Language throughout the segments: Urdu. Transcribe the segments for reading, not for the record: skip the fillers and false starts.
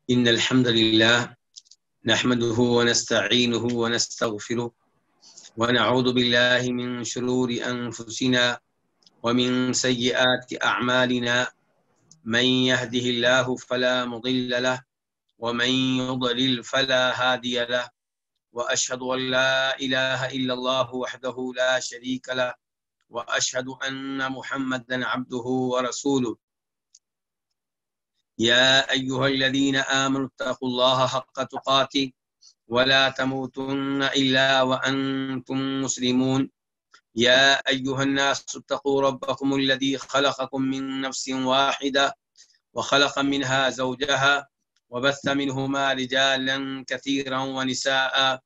إن الحمد لله نحمده ونستعينه ونستغفره ونعوذ بالله من شرور أنفسنا ومن سيئات أعمالنا من يهده الله فلا مضل له ومن يضلل فلا هادي له وأشهد أن لا إله إلا الله وحده لا شريك له وأشهد أن محمدا عبده ورسوله يا أيها الذين آمنوا اتقوا الله حق تقاته ولا تموتن إلا وأنتم مسلمون يا أيها الناس اتقوا ربكم الذي خلقكم من نفس واحدة وخلق منها زوجها وبث منهما رجالا كثيرا ونساء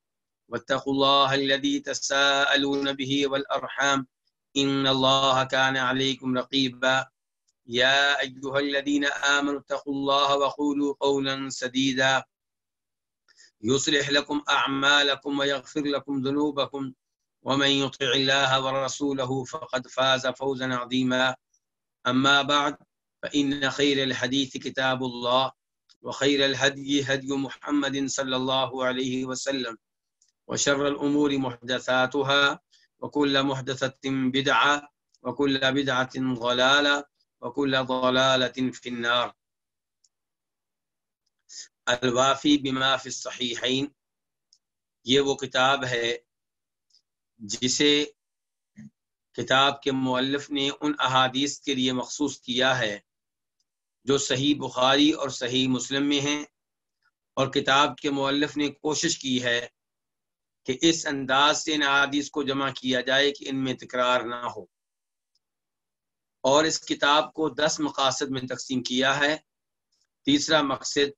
واتقوا الله الذي تساءلون به والأرحام إن الله كان عليكم رقيبا يا أيها الذين آمنوا اتقوا الله وقولوا قولا سديدا يصلح لكم أعمالكم ويغفر لكم ذنوبكم ومن يطع الله ورسوله فقد فاز فوزا عظيما أما بعد فإن خير الحديث كتاب الله وخير الهدي هدي محمد صلى الله عليه وسلم وشر الأمور محدثاتها وكل محدثة بدعة وكل بدعة ضلالة وكل ضلالة في النار. الوافی بما فی الصحیحین، یہ وہ کتاب ہے جسے کتاب کے مؤلف نے ان احادیث کے لیے مخصوص کیا ہے جو صحیح بخاری اور صحیح مسلم میں ہیں، اور کتاب کے مؤلف نے کوشش کی ہے کہ اس انداز سے ان احادیث کو جمع کیا جائے کہ ان میں تکرار نہ ہو، اور اس کتاب کو 10 مقاصد میں تقسیم کیا ہے۔ تیسرا مقصد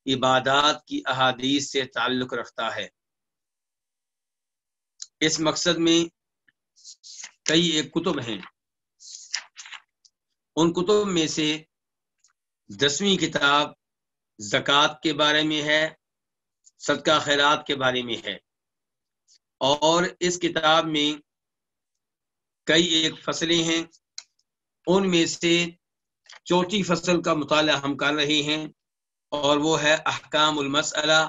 عبادات کی احادیث سے تعلق رکھتا ہے۔ اس مقصد میں کئی ایک کتب ہیں، ان کتب میں سے 10ویں کتاب زکوٰۃ کے بارے میں ہے، صدقہ خیرات کے بارے میں ہے، اور اس کتاب میں کئی ایک فصلیں ہیں، ان میں سے چوتھی فصل کا مطالعہ ہم کر رہے ہیں، اور وہ ہے احکام المسئلہ،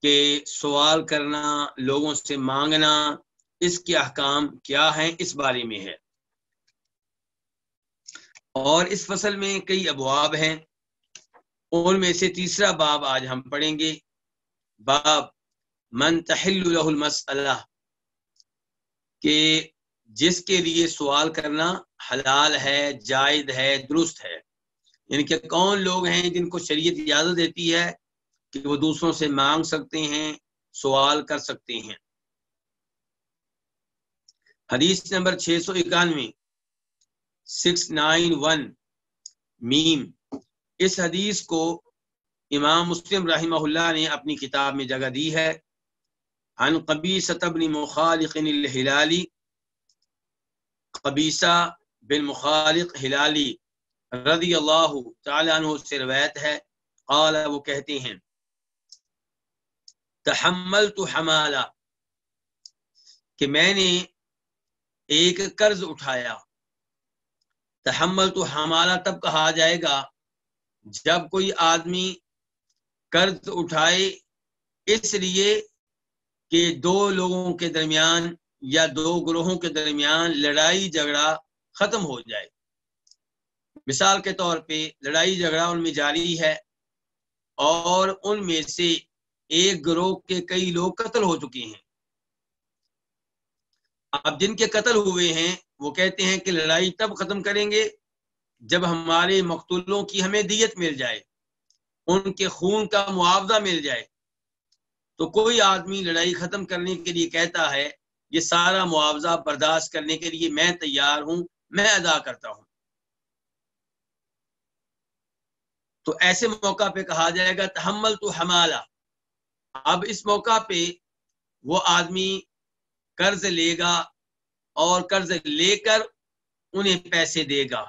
کہ سوال کرنا، لوگوں سے مانگنا، اس کے احکام کیا ہیں، اس بارے میں ہے۔ اور اس فصل میں کئی ابواب ہیں، ان میں سے تیسرا باب آج ہم پڑھیں گے، باب من تحل له المسئلہ، کہ جس کے لیے سوال کرنا حلال ہے، جائز ہے، درست ہے، یعنی کہ کون لوگ ہیں جن کو شریعت اجازت دیتی ہے کہ وہ دوسروں سے مانگ سکتے ہیں، سوال کر سکتے ہیں۔ حدیث نمبر 691 691 میم، اس حدیث کو امام مسلم رحمہ اللہ نے اپنی کتاب میں جگہ دی ہے۔ عن قبیصہ بن مخالق الہلالی، قبیصہ بن مخالق ہلالی رضی اللہ تعالی عنہ سے روایت ہے، قال، وہ کہتے ہیں، تحملت حمالہ، کہ میں نے ایک قرض اٹھایا۔ تحملت حمالہ تب کہا جائے گا جب کوئی آدمی قرض اٹھائے اس لیے کہ دو لوگوں کے درمیان یا دو گروہوں کے درمیان لڑائی جھگڑا ختم ہو جائے۔ مثال کے طور پہ لڑائی جھگڑا ان میں جاری ہے، اور ان میں سے ایک گروہ کے کئی لوگ قتل ہو چکے ہیں۔ اب جن کے قتل ہوئے ہیں وہ کہتے ہیں کہ لڑائی تب ختم کریں گے جب ہمارے مقتولوں کی ہمیں دیت مل جائے، ان کے خون کا معاوضہ مل جائے۔ تو کوئی آدمی لڑائی ختم کرنے کے لیے کہتا ہے یہ سارا معاوضہ برداشت کرنے کے لیے میں تیار ہوں، میں ادا کرتا ہوں، تو ایسے موقع پہ کہا جائے گا تحملت حمالہ۔ اب اس موقع پہ وہ آدمی قرض لے گا اور قرض لے کر انہیں پیسے دے گا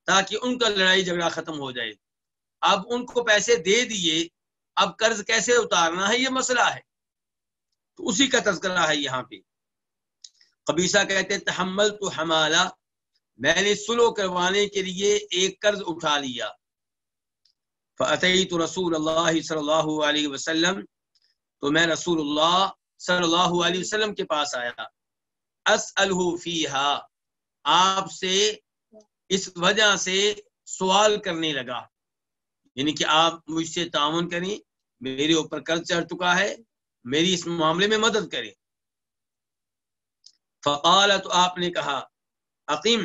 تاکہ ان کا لڑائی جھگڑا ختم ہو جائے۔ اب ان کو پیسے دے دیے، اب قرض کیسے اتارنا ہے یہ مسئلہ ہے، تو اسی کا تذکرہ ہے یہاں پہ۔ قبیصہ کہتے ہیں تحملت حمالہ، میں نے صلح کروانے کے لیے ایک قرض اٹھا لیا۔ فأتيت رسول اللہ صلی اللہ علیہ وسلم، تو میں رسول اللہ صلی اللہ علیہ وسلم کے پاس آیا، اسألہ فیہا، آپ سے اس وجہ سے سوال کرنے لگا، یعنی کہ آپ مجھ سے تعاون کریں، میرے اوپر قرض چڑھ چکا ہے، میری اس معاملے میں مدد کریں۔ فقال، تو آپ نے کہا، اقیم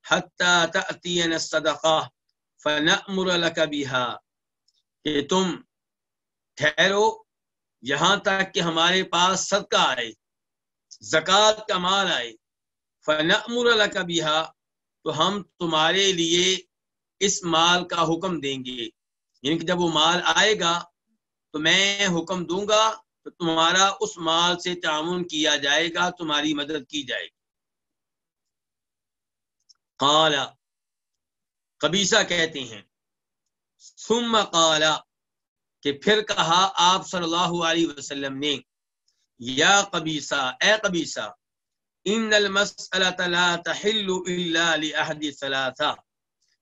حتی تأتینا الصدقہ فنأمر لک بہا، کہ تم ٹھہرو یہاں تک کہ ہمارے پاس صدقہ آئے، زکوٰۃ کا مال آئے، فنأمر لک بہا، تو ہم تمہارے لیے اس مال کا حکم دیں گے، یعنی کہ جب وہ مال آئے گا تو میں حکم دوں گا تو تمہارا اس مال سے تعاون کیا جائے گا، تمہاری مدد کی جائے گی۔ قال، قبیصہ کہتے ہیں، ثم قال، کہ پھر کہا آپ صلی اللہ علیہ وسلم نے، یا قبیصہ، اے قبیصہ، ان المسألۃ لا تحل الا لأحد ثلاثہ،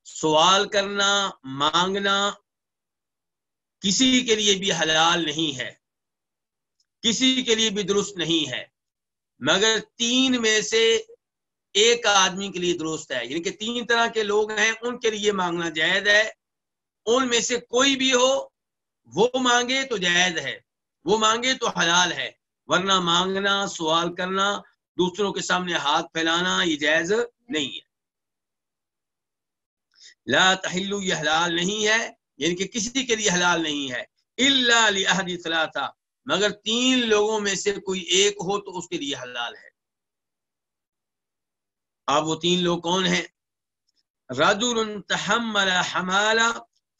سوال کرنا، مانگنا کسی کے لیے بھی حلال نہیں ہے، کسی کے لیے بھی درست نہیں ہے، مگر تین میں سے ایک آدمی کے لیے درست ہے، یعنی کہ تین طرح کے لوگ ہیں، ان کے لیے مانگنا جائز ہے، ان میں سے کوئی بھی ہو وہ مانگے تو جائز ہے، وہ مانگے تو حلال ہے، ورنہ مانگنا، سوال کرنا، دوسروں کے سامنے ہاتھ پھیلانا یہ جائز نہیں ہے۔ لا تحل، یہ حلال نہیں ہے، یعنی کہ کسی کے لیے حلال نہیں ہے، الا لأحد ثلاثہ، مگر تین لوگوں میں سے کوئی ایک ہو تو اس کے لیے حلال ہے۔ اب وہ تین لوگ کون ہیں؟ رجل تحمل حمالہ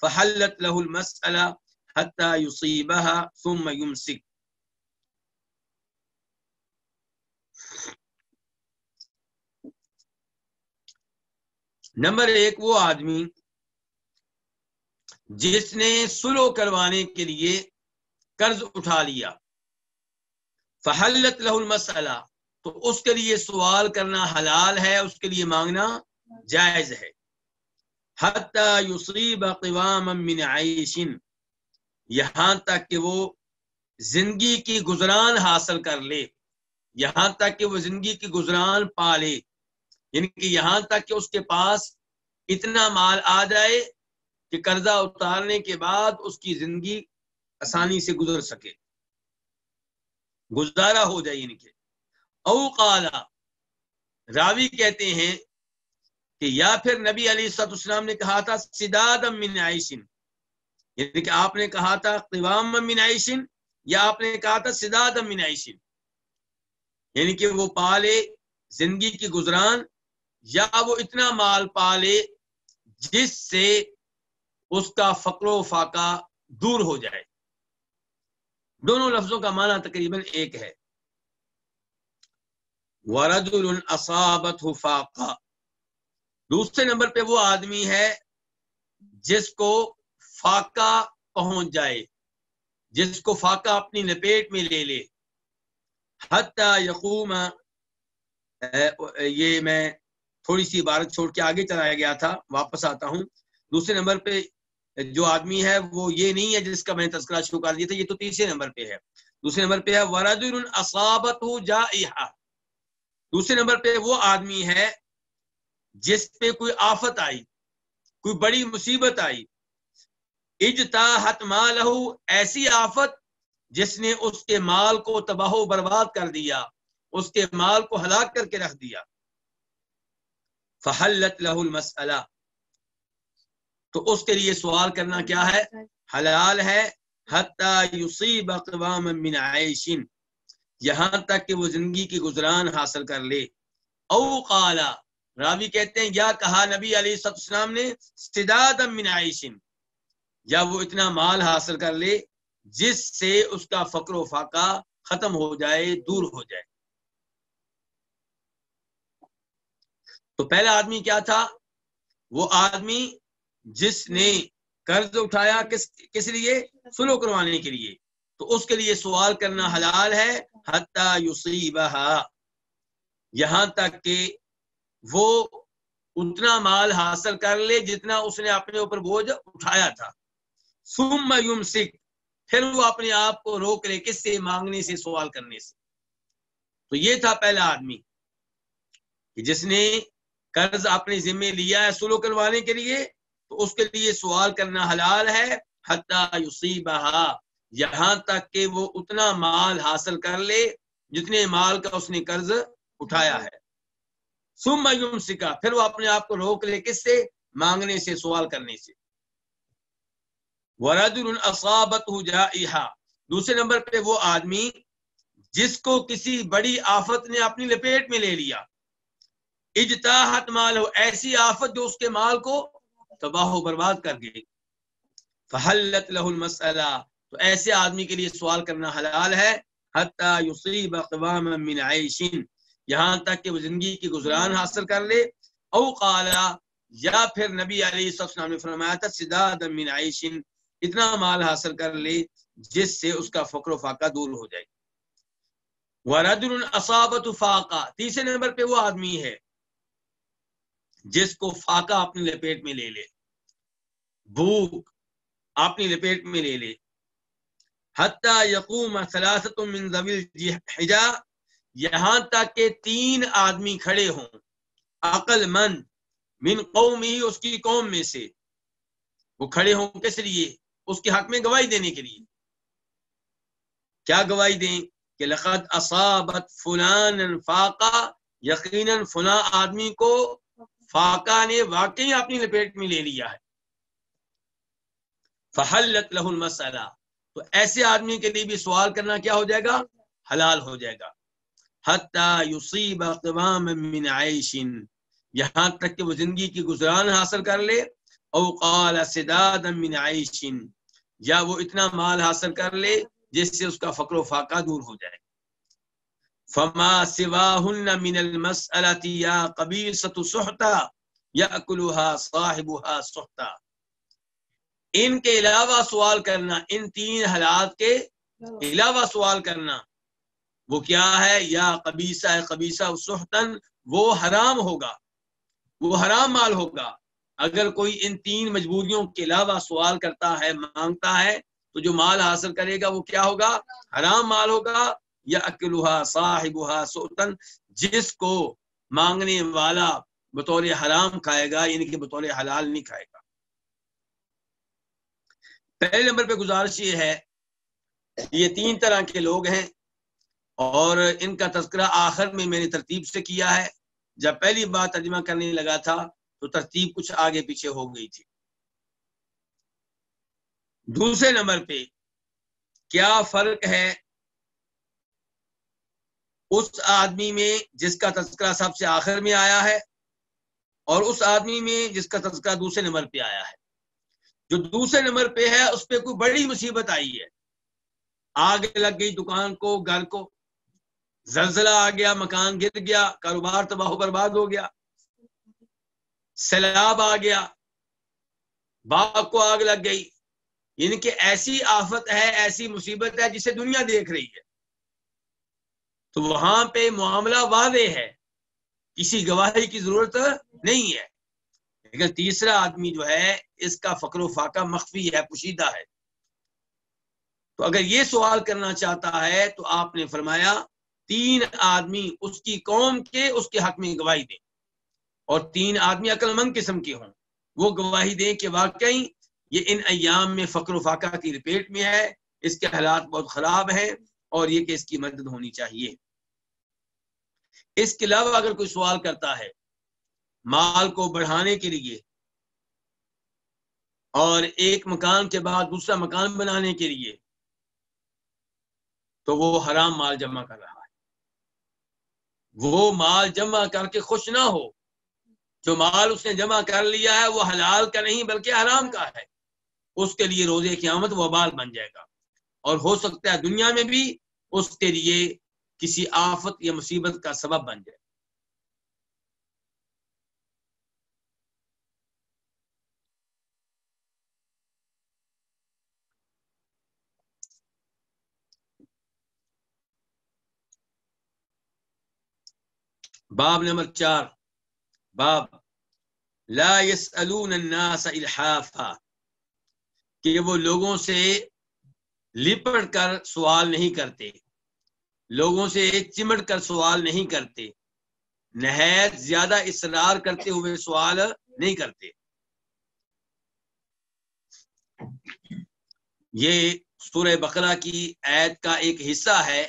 فحلت له المسألہ حتی یصیبها ثم یمسک، نمبر ایک وہ آدمی جس نے صلح کروانے کے لیے قرض اٹھا لیا، فحلت له المسألہ، تو اس کے لیے سوال کرنا حلال ہے، اس کے لیے مانگنا جائز ہے، حتی یصیب قواما من عیش، یہاں تک کہ وہ زندگی کی گزران حاصل کر لے، یہاں تک کہ وہ زندگی کی گزران پا لے، یعنی کہ یہاں تک کہ اس کے پاس اتنا مال آ جائے کہ قرضہ اتارنے کے بعد اس کی زندگی آسانی سے گزر سکے، گزارا ہو جائے، یعنی کہ او قال، راوی کہتے ہیں کہ یا پھر نبی علیہ السلام نے کہا تھا سدادا من عیش، یعنی کہ آپ نے کہا تھا قواما من عیش، یا آپ نے کہا تھا سدادا من عیش، یعنی کہ وہ پالے زندگی کی گزران، یا وہ اتنا مال پالے جس سے اس کا فقر و فاقہ دور ہو جائے۔ دونوں لفظوں کا معنی تقریباً ایک ہے۔ وَرَجُلٌ أَصَابَتْهُ فَاقَةٌ، دوسرے نمبر پہ وہ آدمی ہے جس کو فاقہ پہنچ جائے، جس کو فاقہ اپنی لپیٹ میں لے لے، حتی یقوم، یہ میں تھوڑی سی عبارت چھوڑ کے آگے چلایا گیا تھا، واپس آتا ہوں۔ دوسرے نمبر پہ جو آدمی ہے وہ یہ نہیں ہے جس کا میں نے تذکرہ شروع کر دیا تھا، یہ تو تیسرے نمبر پہ ہے۔ دوسرے نمبر پہ ہے وَرَجُلٌ أَصَابَتْهُ جَائِحَةٌ، دوسرے نمبر پہ وہ آدمی ہے جس پہ کوئی آفت آئی، کوئی بڑی مصیبت آئی، اجتاحت مالہ، ایسی آفت جس نے اس کے مال کو تباہ و برباد کر دیا، اس کے مال کو ہلاک کر کے رکھ دیا، فحلت لہ المسئلہ، تو اس کے لیے سوال کرنا کیا ہے؟ حلال ہے، حتی یصیب قواما من عیش، یہاں تک کہ وہ زندگی کی گزران حاصل کر لے، او قال، راوی کہتے ہیں یا کہا نبی علیہ السلام نے سدادا من عیش، یا وہ اتنا مال حاصل کر لے جس سے اس کا فقر و فاقہ ختم ہو جائے، دور ہو جائے۔ تو پہلا آدمی کیا تھا؟ وہ آدمی جس نے قرض اٹھایا، کس لیے؟ صلح کروانے کے لیے، تو اس کے لیے سوال کرنا حلال ہے، حتی یصیبہا، یہاں تک کہ وہ اتنا مال حاصل کر لے جتنا اس نے اپنے اوپر بوجھ اٹھایا تھا، ثم یمسک، پھر وہ اپنے آپ کو روک لے، کس سے؟ مانگنے سے، سوال کرنے سے۔ تو یہ تھا پہلا آدمی کہ جس نے قرض اپنے ذمے لیا ہے سلو کروانے کے لیے، تو اس کے لیے سوال کرنا حلال ہے، حتی یصیبہا، یہاں تک کہ وہ اتنا مال حاصل کر لے جتنے مال کا اس نے قرض اٹھایا ہے۔ ثم یمسکا، پھر وہ اپنے آپ کو روک لے، کس سے؟ مانگنے سے، سوال کرنے سے۔ ورجل اصابته جائحہ، دوسرے نمبر پہ وہ آدمی جس کو کسی بڑی آفت نے اپنی لپیٹ میں لے لیا، اجتاحت مال ہو، ایسی آفت جو اس کے مال کو تباہ و برباد کر گئی، فحلت له المسئلہ، تو ایسے آدمی کے لیے سوال کرنا حلال ہے، حتی یصیب قواما من عیش، یہاں تک کہ وہ زندگی کی گزران حاصل کر لے، او قالا، یا پھر نبی علیہ السلام نے فرمایا تھا سدادا من عیش، اتنا مال حاصل کر لے جس سے اس کا فقر و فاقہ دور ہو جائے۔ ورجل اصابت فاقہ، تیسرے نمبر پہ وہ آدمی ہے جس کو فاقہ اپنی لپیٹ میں لے لے، بھوک اپنی لپیٹ میں لے لے، حتی یقوم ثلاثۃ من ذوی الحجہ، یہاں تک کہ 3 آدمی کھڑے ہوں، عقل مند، من قومی، اس کی قوم میں سے، وہ کھڑے ہوں کس لیے؟ اس کے حق میں گواہی دینے کے لیے۔ کیا گواہی دیں؟ کہ لقد اصابت فلانا فاقہ، یقیناً فلاں آدمی کو فاقہ نے واقعی اپنی لپیٹ میں لے لیا ہے، فحلت له المسئلہ، تو ایسے آدمی کے لیے بھی سوال کرنا کیا ہو جائے گا؟ حلال ہو جائے گا، حتی یصیب قواما من عیش، یہاں تک کہ وہ زندگی کی گزران حاصل کر لے، او قال سدادا من عیش، یا وہ اتنا مال حاصل کر لے جس سے اس کا فقر و فاقہ دور ہو جائے۔ فما سواہن من المسألة یا قبیصۃ سحتا یأکلها صاحبها سحتا، ان کے علاوہ سوال کرنا، ان 3 حالات کے علاوہ سوال کرنا، وہ کیا ہے؟ یا قبیصہ ہے، قبیصہ، سحتن، وہ حرام ہوگا، وہ حرام مال ہوگا۔ اگر کوئی ان 3 مجبوریوں کے علاوہ سوال کرتا ہے، مانگتا ہے، تو جو مال حاصل کرے گا وہ کیا ہوگا؟ حرام مال ہوگا، یا اکلھا صاحبھا سحتن، جس کو مانگنے والا بطور حرام کھائے گا، یعنی کہ بطور حلال نہیں کھائے گا۔ پہلے نمبر پہ گزارش یہ ہے، یہ 3 طرح کے لوگ ہیں، اور ان کا تذکرہ آخر میں نے ترتیب سے کیا ہے۔ جب پہلی بار ترجمہ کرنے لگا تھا تو ترتیب کچھ آگے پیچھے ہو گئی تھی۔ دوسرے نمبر پہ کیا فرق ہے اس آدمی میں جس کا تذکرہ سب سے آخر میں آیا ہے، اور اس آدمی میں جس کا تذکرہ دوسرے نمبر پہ آیا ہے؟ جو دوسرے نمبر پہ ہے اس پہ کوئی بڑی مصیبت آئی ہے، آگ لگ گئی دکان کو، گھر کو، زلزلہ آ گیا، مکان گر گیا، کاروبار تباہ و برباد ہو گیا، سیلاب آ گیا، باغ کو آگ لگ گئی، یعنی کہ ایسی آفت ہے، ایسی مصیبت ہے جسے دنیا دیکھ رہی ہے، تو وہاں پہ معاملہ واضح ہے، کسی گواہی کی ضرورت نہیں ہے۔ لیکن تیسرا آدمی جو ہے اس کا فقر و فاقہ مخفی ہے، پوشیدہ ہے، تو اگر یہ سوال کرنا چاہتا ہے تو آپ نے فرمایا 3 آدمی اس کی قوم کے اس کے حق میں گواہی دیں، اور 3 آدمی عقل مند قسم کے ہوں، وہ گواہی دیں کہ واقعی یہ ان ایام میں فقر و فاقہ کی لپیٹ میں ہے، اس کے حالات بہت خراب ہیں، اور یہ کہ اس کی مدد ہونی چاہیے۔ اس کے علاوہ اگر کوئی سوال کرتا ہے مال کو بڑھانے کے لیے، اور ایک مکان کے بعد دوسرا مکان بنانے کے لیے، تو وہ حرام مال جمع کر رہا ہے، وہ مال جمع کر کے خوش نہ ہو، جو مال اس نے جمع کر لیا ہے وہ حلال کا نہیں بلکہ حرام کا ہے، اس کے لیے روز قیامت وبال بن جائے گا، اور ہو سکتا ہے دنیا میں بھی اس کے لیے کسی آفت یا مصیبت کا سبب بن جائے۔ باب نمبر 4، باب لا يسألون الناس الحافا، کہ وہ لوگوں سے لپٹ کر سوال نہیں کرتے، لوگوں سے چمٹ کر سوال نہیں کرتے، نہایت زیادہ اصرار کرتے ہوئے سوال نہیں کرتے۔ یہ سورہ بقرہ کی آیت کا ایک حصہ ہے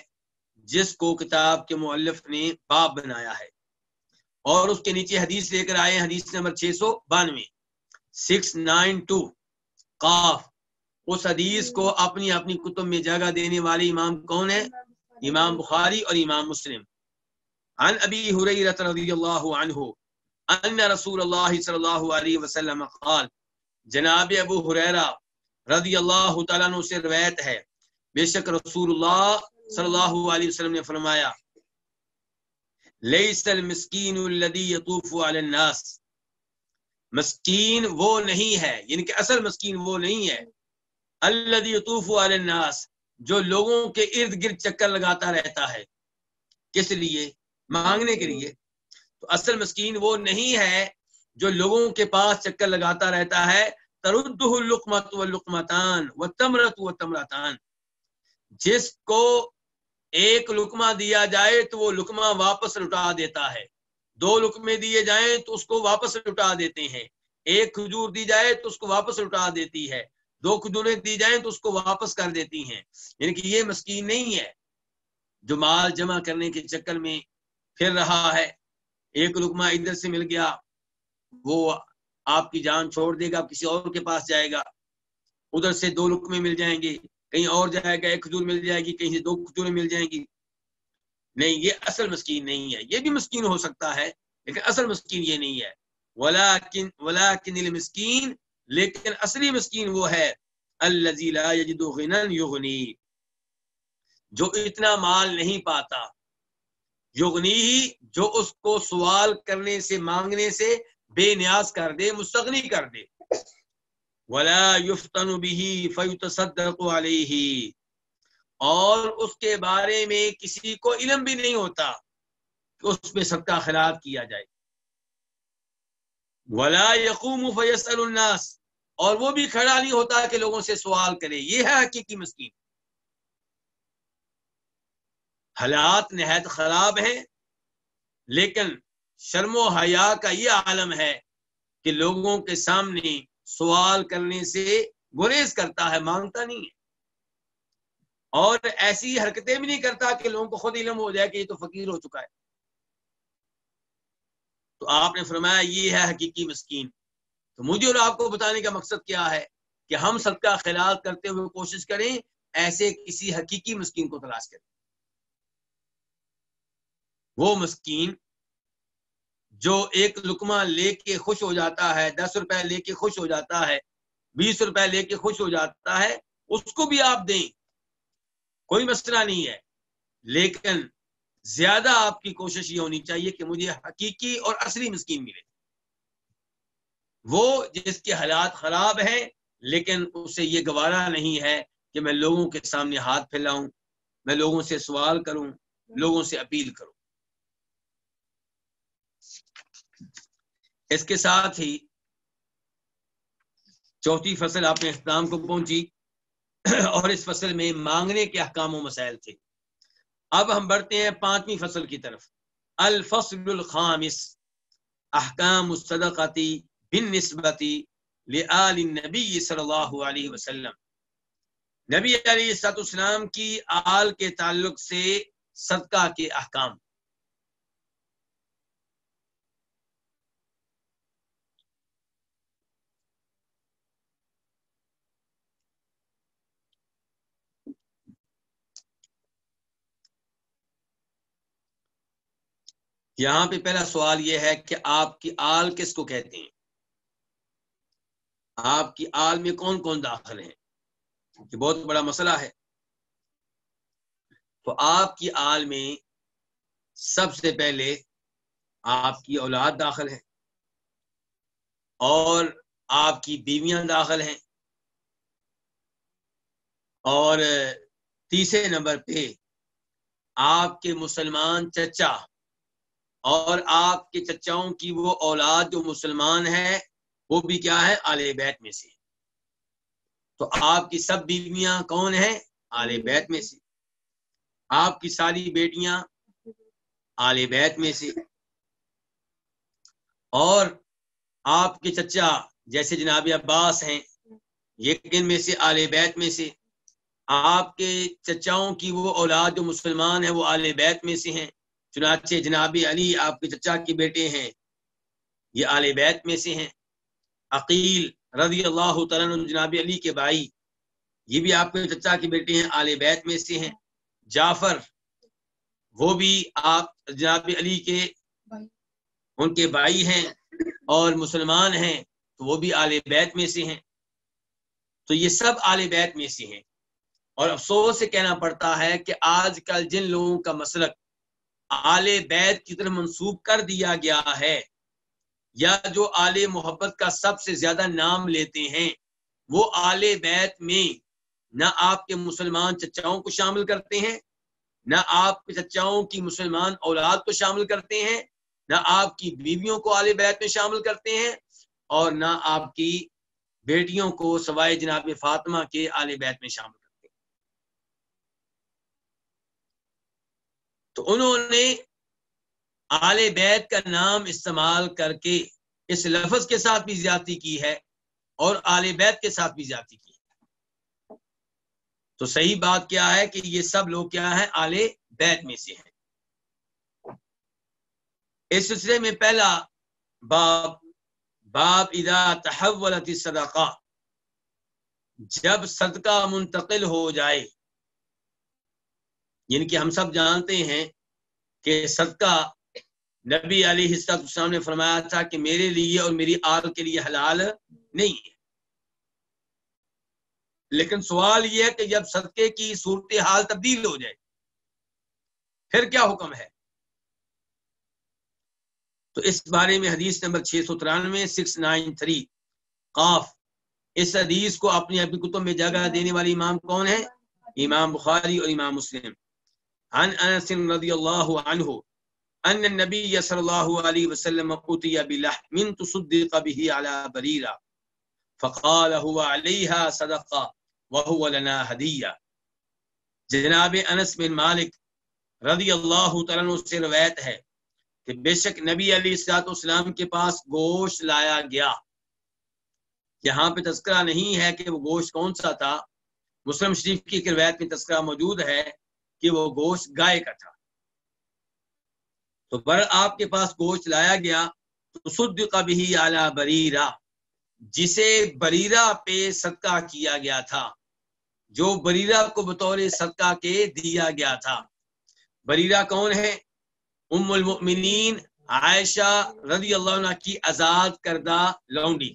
جس کو کتاب کے مؤلف نے باب بنایا ہے، اور اس کے نیچے حدیث لے کر آئے، حدیث نمبر 692 692 قاف۔ اس حدیث کو اپنی اپنی کتب میں جگہ دینے والے امام کون ہیں؟ امام بخاری اور امام مسلم۔ عن ابی ہریرہ رضی اللہ عنہ ان رسول اللہ صلی اللہ علیہ وسلم قال، جناب ابو ہریرہ رضی اللہ تعالیٰ عنہ سے روایت ہے، بے شک رسول اللہ صلی اللہ علیہ وسلم نے فرمایا، لیس المسکین الذی یطوف علی الناس، مسکین وہ نہیں ہے، یعنی کہ اصل مسکین وہ نہیں ہے، الذی یطوف علی الناس، جو لوگوں کے ارد گرد چکر لگاتا رہتا ہے۔ کس لیے؟ مانگنے کے لیے۔ تو اصل مسکین وہ نہیں ہے جو لوگوں کے پاس چکر لگاتا رہتا ہے، تردہ اللقمۃ واللقمتان والتمرۃ والتمرتان، جس کو ایک لقمہ دیا جائے تو وہ لقمہ واپس لوٹا دیتا ہے، دو لقمے دیے جائیں تو اس کو واپس لوٹا دیتے ہیں، ایک کھجور دی جائے تو اس کو واپس لوٹا دیتی ہے، دو کھجوریں دی جائیں تو اس کو واپس کر دیتی ہیں۔ یعنی کہ یہ مسکین نہیں ہے جو مال جمع کرنے کے چکر میں پھر رہا ہے، ایک لقمہ ادھر سے مل گیا، وہ آپ کی جان چھوڑ دے گا، کسی اور کے پاس جائے گا، ادھر سے دو لقمے مل جائیں گے، کہیں اور جائے گا، ایک کھجور مل جائے گی، کہیں سے دو کھجوریں مل جائیں گی۔ نہیں، یہ اصل مسکین نہیں ہے، یہ بھی مسکین ہو سکتا ہے لیکن اصل مسکین یہ نہیں ہے۔ ولیکن المسکین، لیکن اصلی مسکین وہ ہے الذی لا یجد غنی یغنی، جو اتنا مال نہیں پاتا، یغنی، جو اس کو سوال کرنے سے، مانگنے سے بے نیاز کر دے، مستغنی کر دے۔ ولا یفتن به فیتصدق علیہ، اور اس کے بارے میں کسی کو علم بھی نہیں ہوتا کہ اس پہ صدقہ خیرات کیا جائے۔ ولا یقوم فیسأل الناس، اور وہ بھی کھڑا نہیں ہوتا کہ لوگوں سے سوال کرے۔ یہ ہے حقیقی مسکین۔ حالات نہایت خراب ہیں، لیکن شرم و حیا کا یہ عالم ہے کہ لوگوں کے سامنے سوال کرنے سے گریز کرتا ہے، مانگتا نہیں ہے، اور ایسی حرکتیں بھی نہیں کرتا کہ لوگوں کو خود علم ہو جائے کہ یہ تو فقیر ہو چکا ہے۔ تو آپ نے فرمایا یہ ہے حقیقی مسکین۔ تو مجھے اور آپ کو بتانے کا مقصد کیا ہے کہ ہم صدقہ خیرات کرتے ہوئے کوشش کریں ایسے کسی حقیقی مسکین کو تلاش کریں، وہ مسکین جو ایک لقمہ لے کے خوش ہو جاتا ہے، 10 روپے لے کے خوش ہو جاتا ہے، 20 روپے لے کے خوش ہو جاتا ہے، اس کو بھی آپ دیں، کوئی مسئلہ نہیں ہے، لیکن زیادہ آپ کی کوشش یہ ہونی چاہیے کہ مجھے حقیقی اور اصلی مسکین ملے، وہ جس کے حالات خراب ہیں لیکن اسے یہ گوارا نہیں ہے کہ میں لوگوں کے سامنے ہاتھ پھیلاؤں، میں لوگوں سے سوال کروں، لوگوں سے اپیل کروں۔ اس کے ساتھ ہی چوتھی فصل آپ نے اختتام کو پہنچی، اور اس فصل میں مانگنے کے احکام و مسائل تھے۔ اب ہم بڑھتے ہیں 5ویں فصل کی طرف۔ الفصل الخامس، احکام الصدقۃ بالنسبۃ لآل النبی صلی اللہ علیہ وسلم، نبی علیہ الصلوۃ والسلام کی آل کے تعلق سے صدقہ کے احکام۔ یہاں پہ پہلا سوال یہ ہے کہ آپ کی آل کس کو کہتے ہیں؟ آپ کی آل میں کون کون داخل ہیں؟ یہ بہت بڑا مسئلہ ہے۔ تو آپ کی آل میں سب سے پہلے آپ کی اولاد داخل ہے، اور آپ کی بیویاں داخل ہیں، اور تیسرے نمبر پہ آپ کے مسلمان چچا اور آپ کے چچاؤں کی وہ اولاد جو مسلمان ہے وہ بھی کیا ہے؟ آل بیت میں سے۔ تو تو آپ کی سب بیویاں کون ہیں؟ آل بیت میں سے. آپ کی ساری بیٹیاں آل بیت میں سے. اور آپ کے چچا جیسے جناب عباس ہیں یہ کن میں سے؟ آل بیت میں سے. آپ کے چچاؤں کی وہ اولاد جو مسلمان ہیں وہ آل بیت میں سے ہیں. چنانچہ جناب علی آپ کے چچا کے بیٹے ہیں یہ آل بیت میں سے ہیں. عقیل رضی اللہ تعالیٰ عنہ جناب علی کے بھائی یہ بھی آپ کے چچا کے بیٹے ہیں، آل بیت میں سے ہیں. جعفر وہ بھی آپ جناب علی کے ان کے بھائی ہیں اور مسلمان ہیں تو وہ بھی آل بیت میں سے ہیں. تو یہ سب آل بیت میں سے ہیں. اور افسوس سے کہنا پڑتا ہے کہ آج کل جن لوگوں کا مسلک آل بیت کی طرف منسوب کر دیا گیا ہے یا جو آل محبت کا سب سے زیادہ نام لیتے ہیں وہ آل بیت میں نہ آپ کے مسلمان چچاؤں کو شامل کرتے ہیں، نہ آپ کے چچاؤں کی مسلمان اولاد کو شامل کرتے ہیں، نہ آپ کی بیویوں کو آل بیت میں شامل کرتے ہیں، اور نہ آپ کی بیٹیوں کو سوائے جناب فاطمہ کے آل بیت میں شامل کرتے ہیں. تو انہوں نے آل بیت کا نام استعمال کر کے اس لفظ کے ساتھ بھی زیادتی کی ہے اور آل بیت کے ساتھ بھی زیادتی کی ہے. تو صحیح بات کیا ہے کہ یہ سب لوگ کیا ہیں؟ آل بیت میں سے ہیں. اس سلسلے میں پہلا باب اذا تحولت الصدقہ، جب صدقہ منتقل ہو جائے. یعنی کہ ہم سب جانتے ہیں کہ صدقہ نبی علیہ السلام نے فرمایا تھا کہ میرے لیے اور میری آل کے لیے حلال نہیں ہے. لیکن سوال یہ ہے کہ جب صدقے کی صورتحال تبدیل ہو جائے پھر کیا حکم ہے؟ تو اس بارے میں حدیث نمبر 693 قاف، اس حدیث کو اپنی کتب میں جگہ دینے والی امام کون ہے؟ امام بخاری اور امام مسلم. عن انس رضی اللہ عنہ ان النبی صلی اللہ علیہ وسلم اتي بلحم تصدق به على بريرة فقال هو عليها صدقہ وهو لنا ہدیہ. جناب انس بن مالک رضی اللہ تعالیٰ عنہ سے روایت ہے کہ بے شک نبی علیہ الصلوۃ والسلام کے پاس گوشت لایا گیا. یہاں پہ تذکرہ نہیں ہے کہ وہ گوشت کون سا تھا. مسلم شریف کی ایک روایت میں تذکرہ موجود ہے کہ وہ گوشت گائے کا تھا. تو پر آپ کے پاس گوشت لایا گیا تو صدق به علی بریرہ، جسے بریرہ پہ صدقہ کیا گیا تھا، جو بریرہ کو بطور صدقہ کے دیا گیا تھا. بریرہ کون ہے؟ ام المؤمنین عائشہ رضی اللہ عنہ کی آزاد کردہ لونڈی.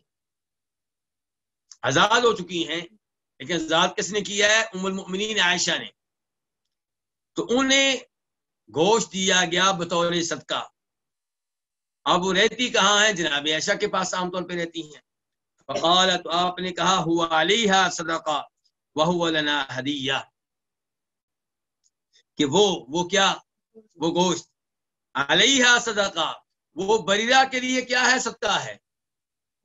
آزاد ہو چکی ہیں لیکن آزاد کس نے کیا ہے؟ ام المؤمنین عائشہ نے. تو انہیں گوشت دیا گیا بطور صدقہ. اب وہ رہتی کہاں ہے؟ جناب عائشہ کے پاس عام طور پہ رہتی ہیں. فقالت، آپ نے کہا ہوا علیہا صدقہ وہو لنا ہدیہ، کہ وہ کیا؟ وہ گوشت علیہا صدقہ، وہ بریرہ کے لیے کیا ہے؟ صدقہ ہے.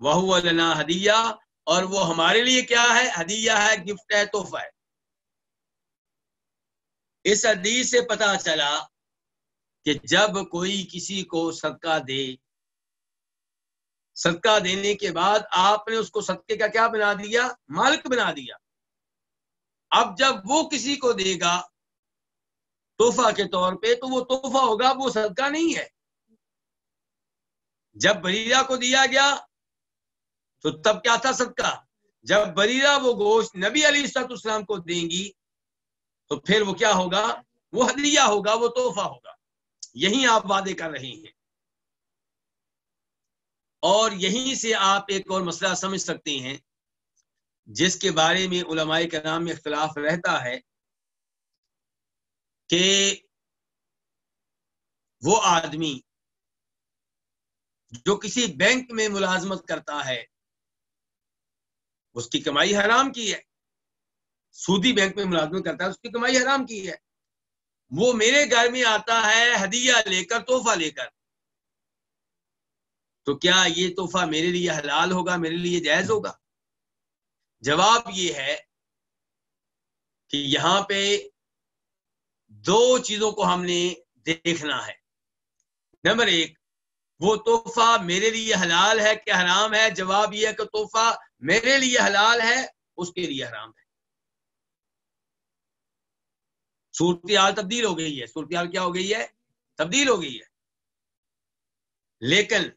وہو لنا ہدیہ، اور وہ ہمارے لیے کیا ہے؟ ہدیہ ہے، گفٹ ہے، تحفہ ہے. اس حدیث سے پتہ چلا کہ جب کوئی کسی کو صدقہ دے، صدقہ دینے کے بعد آپ نے اس کو صدقے کا کیا بنا دیا؟ مالک بنا دیا. اب جب وہ کسی کو دے گا تحفہ کے طور پہ تو وہ تحفہ ہوگا، وہ صدقہ نہیں ہے. جب بریرہ کو دیا گیا تو تب کیا تھا؟ صدقہ. جب بریرہ وہ گوشت نبی علیہ السلام کو دیں گی تو پھر وہ کیا ہوگا؟ وہ ہدیہ ہوگا، وہ تحفہ ہوگا. یہیں آپ وعدے کر رہے ہیں. اور یہیں سے آپ ایک اور مسئلہ سمجھ سکتے ہیں جس کے بارے میں علماء کرام میں اختلاف رہتا ہے کہ وہ آدمی جو کسی بینک میں ملازمت کرتا ہے اس کی کمائی حرام کی ہے. سودی بینک میں ملازمت کرتا ہے اس کی کمائی حرام کی ہے. وہ میرے گھر میں آتا ہے ہدیہ لے کر، تحفہ لے کر، تو کیا یہ تحفہ میرے لیے حلال ہوگا، میرے لیے جائز ہوگا؟ جواب یہ ہے کہ یہاں پہ دو چیزوں کو ہم نے دیکھنا ہے. نمبر ایک، وہ تحفہ میرے لیے حلال ہے کہ حرام ہے؟ جواب یہ ہے کہ تحفہ میرے لیے حلال ہے، اس کے لیے حرام ہے. صورتحال تبدیل ہو گئی ہے. صورتحال کیا ہو گئی ہے؟ تبدیل ہو گئی ہے. لیکن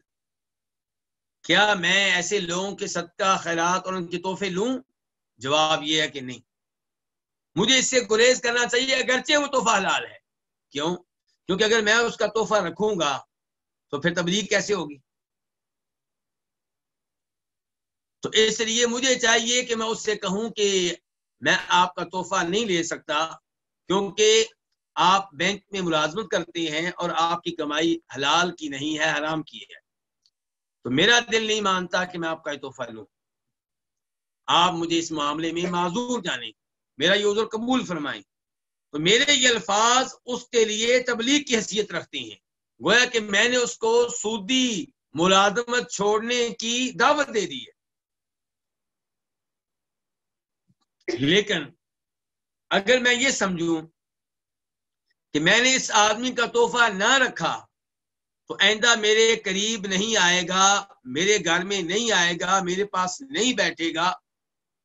کیا میں ایسے لوگوں کے صدقہ خیرات اور ان کے تحفے لوں؟ جواب یہ ہے کہ نہیں. مجھے اس سے گریز کرنا چاہیے اگرچہ وہ تحفہ حلال ہے. کیوں؟ کیونکہ اگر میں اس کا تحفہ رکھوں گا تو پھر تبلیغ کیسے ہوگی؟ تو اس لیے مجھے چاہیے کہ میں اس سے کہوں کہ میں آپ کا تحفہ نہیں لے سکتا کیونکہ آپ بینک میں ملازمت کرتے ہیں اور آپ کی کمائی حلال کی نہیں ہے، حرام کی ہے. تو میرا دل نہیں مانتا کہ میں آپ کا تحفہ لوں. آپ مجھے اس معاملے میں معذور جانیں، میرا یہ عذر قبول فرمائیں. تو میرے یہ الفاظ اس کے لیے تبلیغ کی حیثیت رکھتے ہیں، گویا کہ میں نے اس کو سودی ملازمت چھوڑنے کی دعوت دے دی ہے. لیکن اگر میں یہ سمجھوں کہ میں نے اس آدمی کا تحفہ نہ رکھا تو آئندہ میرے قریب نہیں آئے گا، میرے گھر میں نہیں آئے گا، میرے پاس نہیں بیٹھے گا،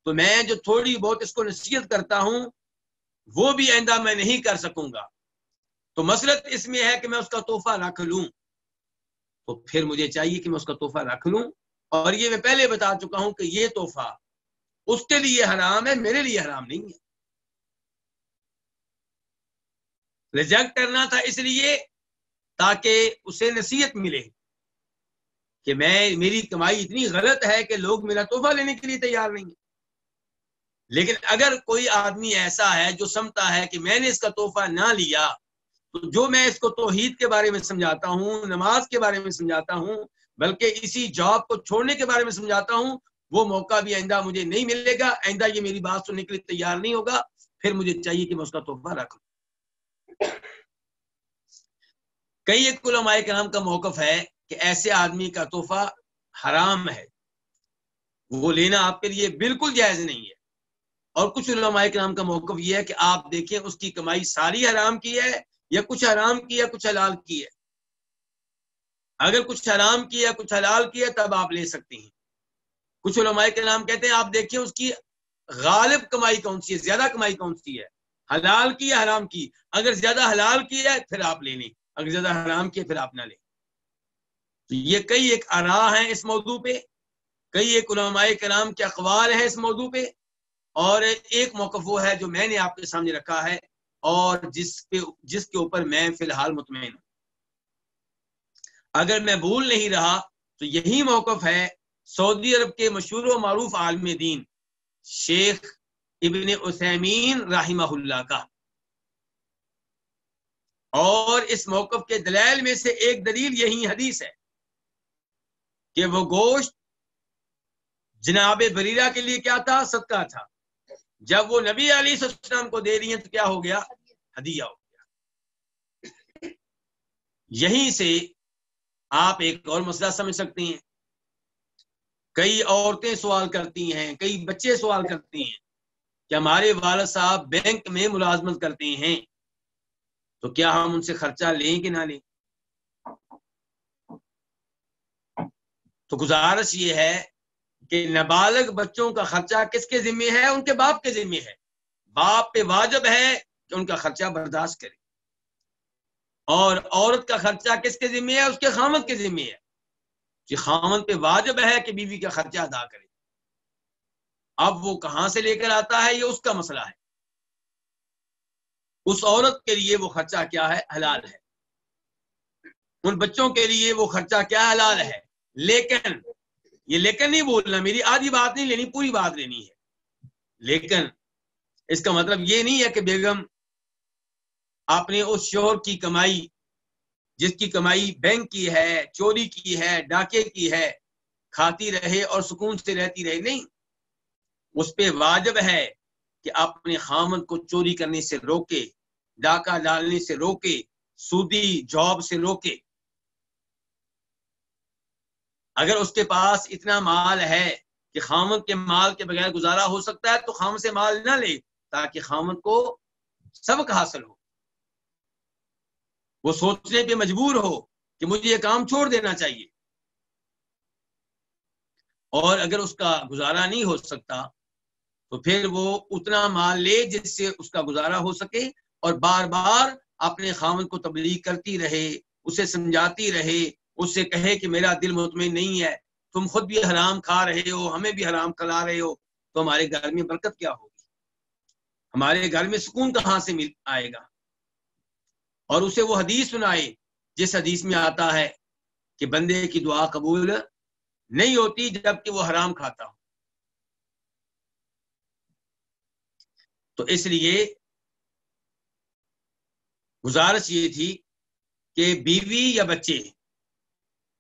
تو میں جو تھوڑی بہت اس کو نصیحت کرتا ہوں وہ بھی آئندہ میں نہیں کر سکوں گا. تو مسئلہ اس میں ہے کہ میں اس کا تحفہ رکھ لوں. تو پھر مجھے چاہیے کہ میں اس کا تحفہ رکھ لوں، اور یہ میں پہلے بتا چکا ہوں کہ یہ تحفہ اس کے لیے حرام ہے، میرے لیے حرام نہیں ہے. ریجیکٹ کرنا تھا اس لیے تاکہ اسے نصیحت ملے کہ میری کمائی اتنی غلط ہے کہ لوگ میرا تحفہ لینے کے لیے تیار نہیں ہیں. لیکن اگر کوئی آدمی ایسا ہے جو سمجھتا ہے کہ میں نے اس کا تحفہ نہ لیا تو جو میں اس کو توحید کے بارے میں سمجھاتا ہوں، نماز کے بارے میں سمجھاتا ہوں، بلکہ اسی جاب کو چھوڑنے کے بارے میں سمجھاتا ہوں، وہ موقع بھی آئندہ مجھے نہیں ملے گا. آئندہ یہ میری بات سننے کے لیے تیار نہیں ہوگا. پھر مجھے چاہیے کہ میں اس کا تحفہ رکھوں. کئی ایک علماء کرام کا موقف ہے کہ ایسے آدمی کا تحفہ حرام ہے، وہ لینا آپ کے لیے بالکل جائز نہیں ہے. اور کچھ علماء کرام کا موقف یہ ہے کہ آپ دیکھیں اس کی کمائی ساری حرام کی ہے یا کچھ حرام کی ہے کچھ حلال کی ہے. اگر کچھ حرام کی ہے کچھ حلال کی ہے تب آپ لے سکتے ہیں. کچھ علماء کرام کہتے ہیں آپ دیکھیں اس کی غالب کمائی کون سی ہے، زیادہ کمائی کون سی ہے، حلال کی یا حرام کی. اگر زیادہ حلال کی ہے پھر آپ لے لیں، اگر زیادہ حرام کی ہے پھر آپ نہ لیں. تو یہ کئی ایک آراء ہیں اس موضوع پہ، کئی ایک علماء کرام کے اقوال ہیں اس موضوع پہ، اور ایک موقف وہ ہے جو میں نے آپ کے سامنے رکھا ہے اور جس کے اوپر میں فی الحال مطمئن ہوں. اگر میں بھول نہیں رہا تو یہی موقف ہے سعودی عرب کے مشہور و معروف عالم دین شیخ ابن عثیمین رحمہ اللہ کا. اور اس موقف کے دلائل میں سے ایک دلیل یہی حدیث ہے کہ وہ گوشت جناب بریرہ کے لیے کیا تھا؟ صدقہ تھا. جب وہ نبی علیہ السلام کو دے رہی ہیں تو کیا ہو گیا؟ ہدیہ ہو گیا. یہیں سے آپ ایک اور مسئلہ سمجھ سکتے ہیں. کئی عورتیں سوال کرتی ہیں، کئی بچے سوال کرتے ہیں کہ ہمارے والد صاحب بینک میں ملازمت کرتے ہیں تو کیا ہم ان سے خرچہ لیں کہ نہ لیں؟ تو گزارش یہ ہے کہ نابالغ بچوں کا خرچہ کس کے ذمہ ہے؟ ان کے باپ کے ذمہ ہے. باپ پہ واجب ہے کہ ان کا خرچہ برداشت کرے. اور عورت کا خرچہ کس کے ذمہ ہے؟ اس کے خامد کے ذمہ ہے کہ خامد پہ واجب ہے کہ بیوی کا خرچہ ادا کرے. اب وہ کہاں سے لے کر آتا ہے یہ اس کا مسئلہ ہے. اس عورت کے لیے وہ خرچہ کیا ہے؟ حلال ہے. ان بچوں کے لیے وہ خرچہ کیا حلال ہے. لیکن یہ لیکن نہیں بولنا، میری آدھی بات نہیں لینی، پوری بات لینی ہے. لیکن اس کا مطلب یہ نہیں ہے کہ بیگم اپنے اس شوہر کی کمائی جس کی کمائی بینک کی ہے، چوری کی ہے، ڈاکے کی ہے، کھاتی رہے اور سکون سے رہتی رہے. نہیں، اس پہ واجب ہے کہ اپنے خامد کو چوری کرنے سے روکے، ڈاکہ ڈالنے سے روکے، سودی جاب سے روکے. اگر اس کے پاس اتنا مال ہے کہ خاوند کے مال کے بغیر گزارا ہو سکتا ہے تو خاوند سے مال نہ لے، تاکہ خاوند کو سبق حاصل ہو، وہ سوچنے پہ مجبور ہو کہ مجھے یہ کام چھوڑ دینا چاہیے۔ اور اگر اس کا گزارا نہیں ہو سکتا تو پھر وہ اتنا مال لے جس سے اس کا گزارا ہو سکے، اور بار بار اپنے خاوند کو تبلیغ کرتی رہے، اسے سمجھاتی رہے، اس سے کہے کہ میرا دل مطمئن نہیں ہے، تم خود بھی حرام کھا رہے ہو، ہمیں بھی حرام کھلا رہے ہو، تو ہمارے گھر میں برکت کیا ہوگی، ہمارے گھر میں سکون کہاں سے مل آئے گا۔ اور اسے وہ حدیث سنائے جس حدیث میں آتا ہے کہ بندے کی دعا قبول نہیں ہوتی جب کہ وہ حرام کھاتا ہو۔ تو اس لیے گزارش یہ تھی کہ بیوی یا بچے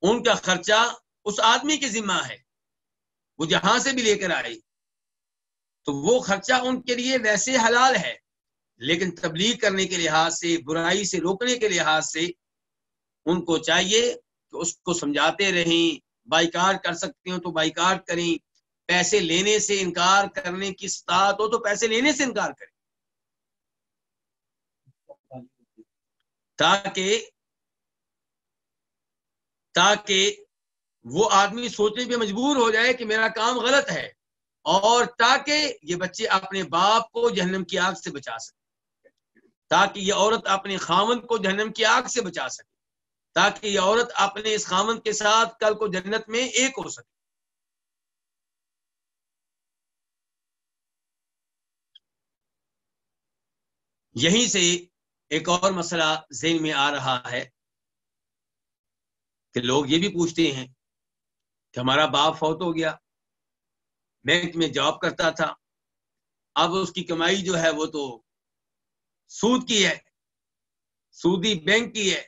ان کا خرچہ اس آدمی کے ذمہ ہے، وہ جہاں سے بھی لے کر آئے تو وہ خرچہ ان کے لیے ویسے حلال ہے، لیکن تبلیغ کرنے کے لحاظ سے، برائی سے روکنے کے لحاظ سے ان کو چاہیے کہ اس کو سمجھاتے رہیں، بائیکاٹ کر سکتے ہو تو بائیکاٹ کریں، پیسے لینے سے انکار کرنے کی استطاعت ہو تو پیسے لینے سے انکار کریں، تاکہ وہ آدمی سوچنے پہ مجبور ہو جائے کہ میرا کام غلط ہے، اور تاکہ یہ بچے اپنے باپ کو جہنم کی آگ سے بچا سکے، تاکہ یہ عورت اپنے خاوند کو جہنم کی آگ سے بچا سکے، تاکہ یہ عورت اپنے اس خاوند کے ساتھ کل کو جنت میں ایک ہو سکے۔ یہیں سے ایک اور مسئلہ ذہن میں آ رہا ہے کہ لوگ یہ بھی پوچھتے ہیں کہ ہمارا باپ فوت ہو گیا، بینک میں جاب کرتا تھا، اب اس کی کمائی جو ہے وہ تو سود کی ہے، سودی بینک کی ہے،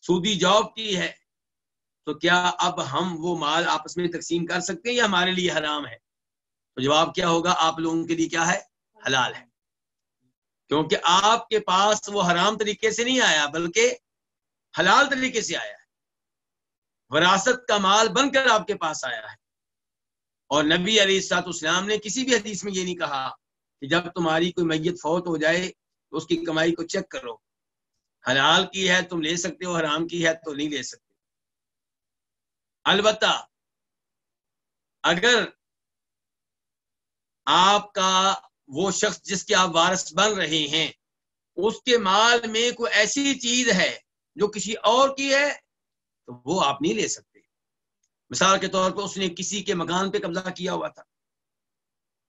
سودی جاب کی ہے، تو کیا اب ہم وہ مال آپس میں تقسیم کر سکتے ہیں یا ہمارے لیے حرام ہے؟ تو جواب کیا ہوگا؟ آپ لوگوں کے لیے کیا ہے؟ حلال ہے، کیونکہ آپ کے پاس وہ حرام طریقے سے نہیں آیا بلکہ حلال طریقے سے آیا ہے، وراثت کا مال بن کر آپ کے پاس آیا ہے۔ اور نبی علیہ الصلوۃ والسلام نے کسی بھی حدیث میں یہ نہیں کہا کہ جب تمہاری کوئی میت فوت ہو جائے تو اس کی کمائی کو چیک کرو، حلال کی ہے تم لے سکتے ہو، حرام کی ہے تو نہیں لے سکتے۔ البتہ اگر آپ کا وہ شخص جس کے آپ وارث بن رہے ہیں اس کے مال میں کوئی ایسی چیز ہے جو کسی اور کی ہے تو وہ آپ نہیں لے سکتے۔ مثال کے طور پر اس نے کسی کے مکان پہ قبضہ کیا ہوا تھا،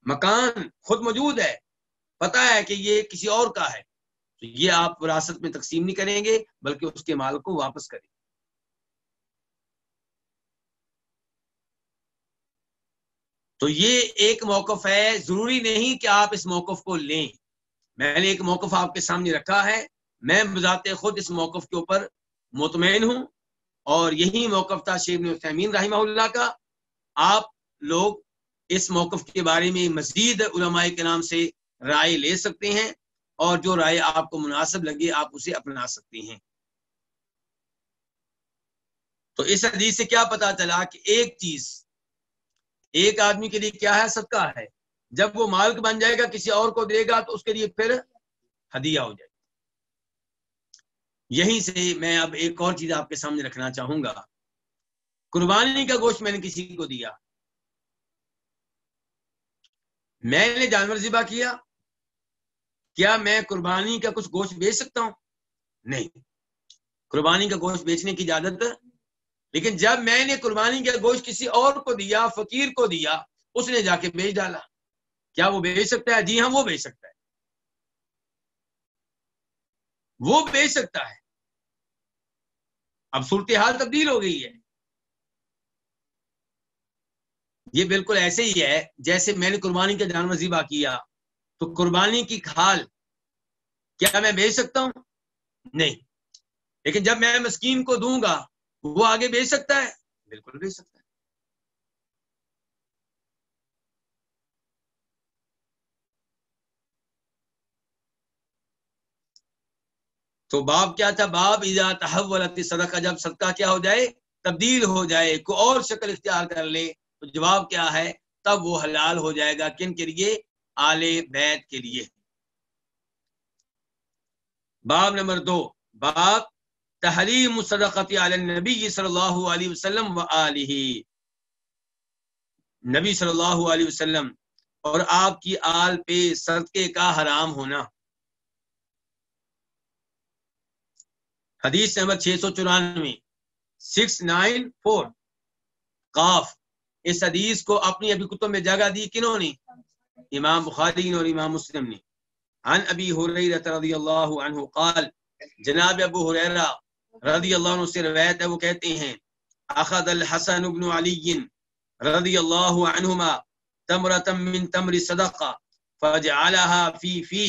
مکان خود موجود ہے، پتہ ہے کہ یہ کسی اور کا ہے، تو یہ آپ وراثت میں تقسیم نہیں کریں گے بلکہ اس کے مال کو واپس کریں۔ تو یہ ایک موقف ہے، ضروری نہیں کہ آپ اس موقف کو لیں۔ میں نے ایک موقف آپ کے سامنے رکھا ہے، میں بذات خود اس موقف کے اوپر مطمئن ہوں، اور یہی موقف تھا شیخ ابن عثیمین رحمہ اللہ کا۔ آپ لوگ اس موقف کے بارے میں مزید علماء کرام سے رائے لے سکتے ہیں، اور جو رائے آپ کو مناسب لگے آپ اسے اپنا سکتے ہیں۔ تو اس حدیث سے کیا پتا چلا کہ ایک چیز ایک آدمی کے لیے کیا ہے؟ صدقہ ہے، جب وہ مالک بن جائے گا کسی اور کو دے گا تو اس کے لیے پھر ہدیہ ہو جائے گا۔ یہیں سے میں اب ایک اور چیز آپ کے سامنے رکھنا چاہوں گا۔ قربانی کا گوشت میں نے کسی کو دیا، میں نے جانور ذبح کیا، کیا میں قربانی کا کچھ گوشت بیچ سکتا ہوں؟ نہیں، قربانی کا گوشت بیچنے کی اجازت۔ لیکن جب میں نے قربانی کا گوشت کسی اور کو دیا، فقیر کو دیا، اس نے جا کے بیچ ڈالا، کیا وہ بیچ سکتا ہے؟ جی ہاں، وہ بیچ سکتا ہے، وہ بیچ سکتا ہے۔ اب صورتحال تبدیل ہو گئی ہے، یہ بالکل ایسے ہی ہے جیسے میں نے قربانی کا جانور ذبح کیا تو قربانی کی کھال کیا میں بیچ سکتا ہوں؟ نہیں، لیکن جب میں مسکین کو دوں گا وہ آگے بیچ سکتا ہے؟ بالکل بیچ سکتا ہے۔ تو باب کیا تھا؟ باب اذا تحولت الصدقہ، جب صدقہ کیا ہو جائے؟ تبدیل ہو جائے، کوئی اور شکل اختیار کر لے، جواب کیا ہے؟ تب وہ حلال ہو جائے گا کن کے لیے؟ آل بیت کے لیے۔ باب نمبر 2، باب تحریم الصدقۃ علی النبی صلی اللہ علیہ وسلم و آلہ، نبی صلی اللہ علیہ وسلم اور آپ کی آل پہ صدقے کا حرام ہونا۔ حدیث نمبر 694، 694 قاف۔ اس حدیث کو اپنی ابھی کتب میں جگہ دی کنہوں نے؟ امام بخاری اور امام مسلم نے۔ عن ابی ہریرہ رضی اللہ عنہ قال، جناب ابو ہریرہ رضی اللہ عنہ سے روایت ہے، وہ کہتے ہیں اخذ الحسن بن علی رضی اللہ عنہما تمرۃ من تمر صدقہ فجعلها فی،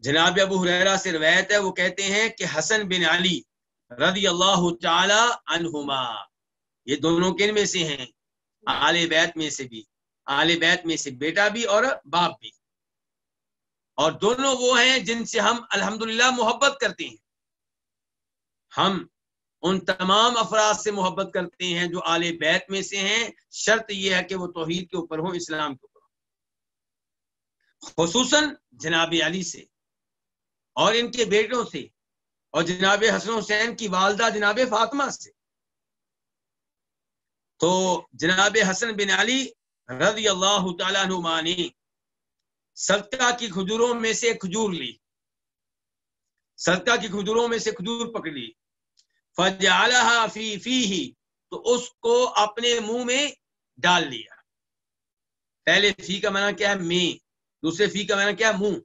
جناب ابو ہریرہ سے روایت ہے، وہ کہتے ہیں کہ حسن بن علی رضی اللہ تعالی عنہما، یہ دونوں کن میں سے ہیں؟ آل بیت میں سے بھی، آل بیت میں سے بیٹا بھی اور باپ بھی، اور دونوں وہ ہیں جن سے ہم الحمدللہ محبت کرتے ہیں۔ ہم ان تمام افراد سے محبت کرتے ہیں جو آل بیت میں سے ہیں، شرط یہ ہے کہ وہ توحید کے اوپر ہوں، اسلام کے اوپر ہوں، خصوصاً جناب علی سے اور ان کے بیٹوں سے، اور جناب حسن حسین کی والدہ جناب فاطمہ سے۔ تو جناب حسن بن علی رضی اللہ تعالیٰ عنہما نے صدقہ کی کھجوروں میں سے کھجور لی، صدقہ کی کھجوروں میں سے کھجور پکڑ لی، فجعلها فی فیہ، تو اس کو اپنے منہ میں ڈال لیا۔ پہلے فی کا معنی کیا ہے؟ میں، دوسرے فی کا معنی کیا ہے؟ منہ۔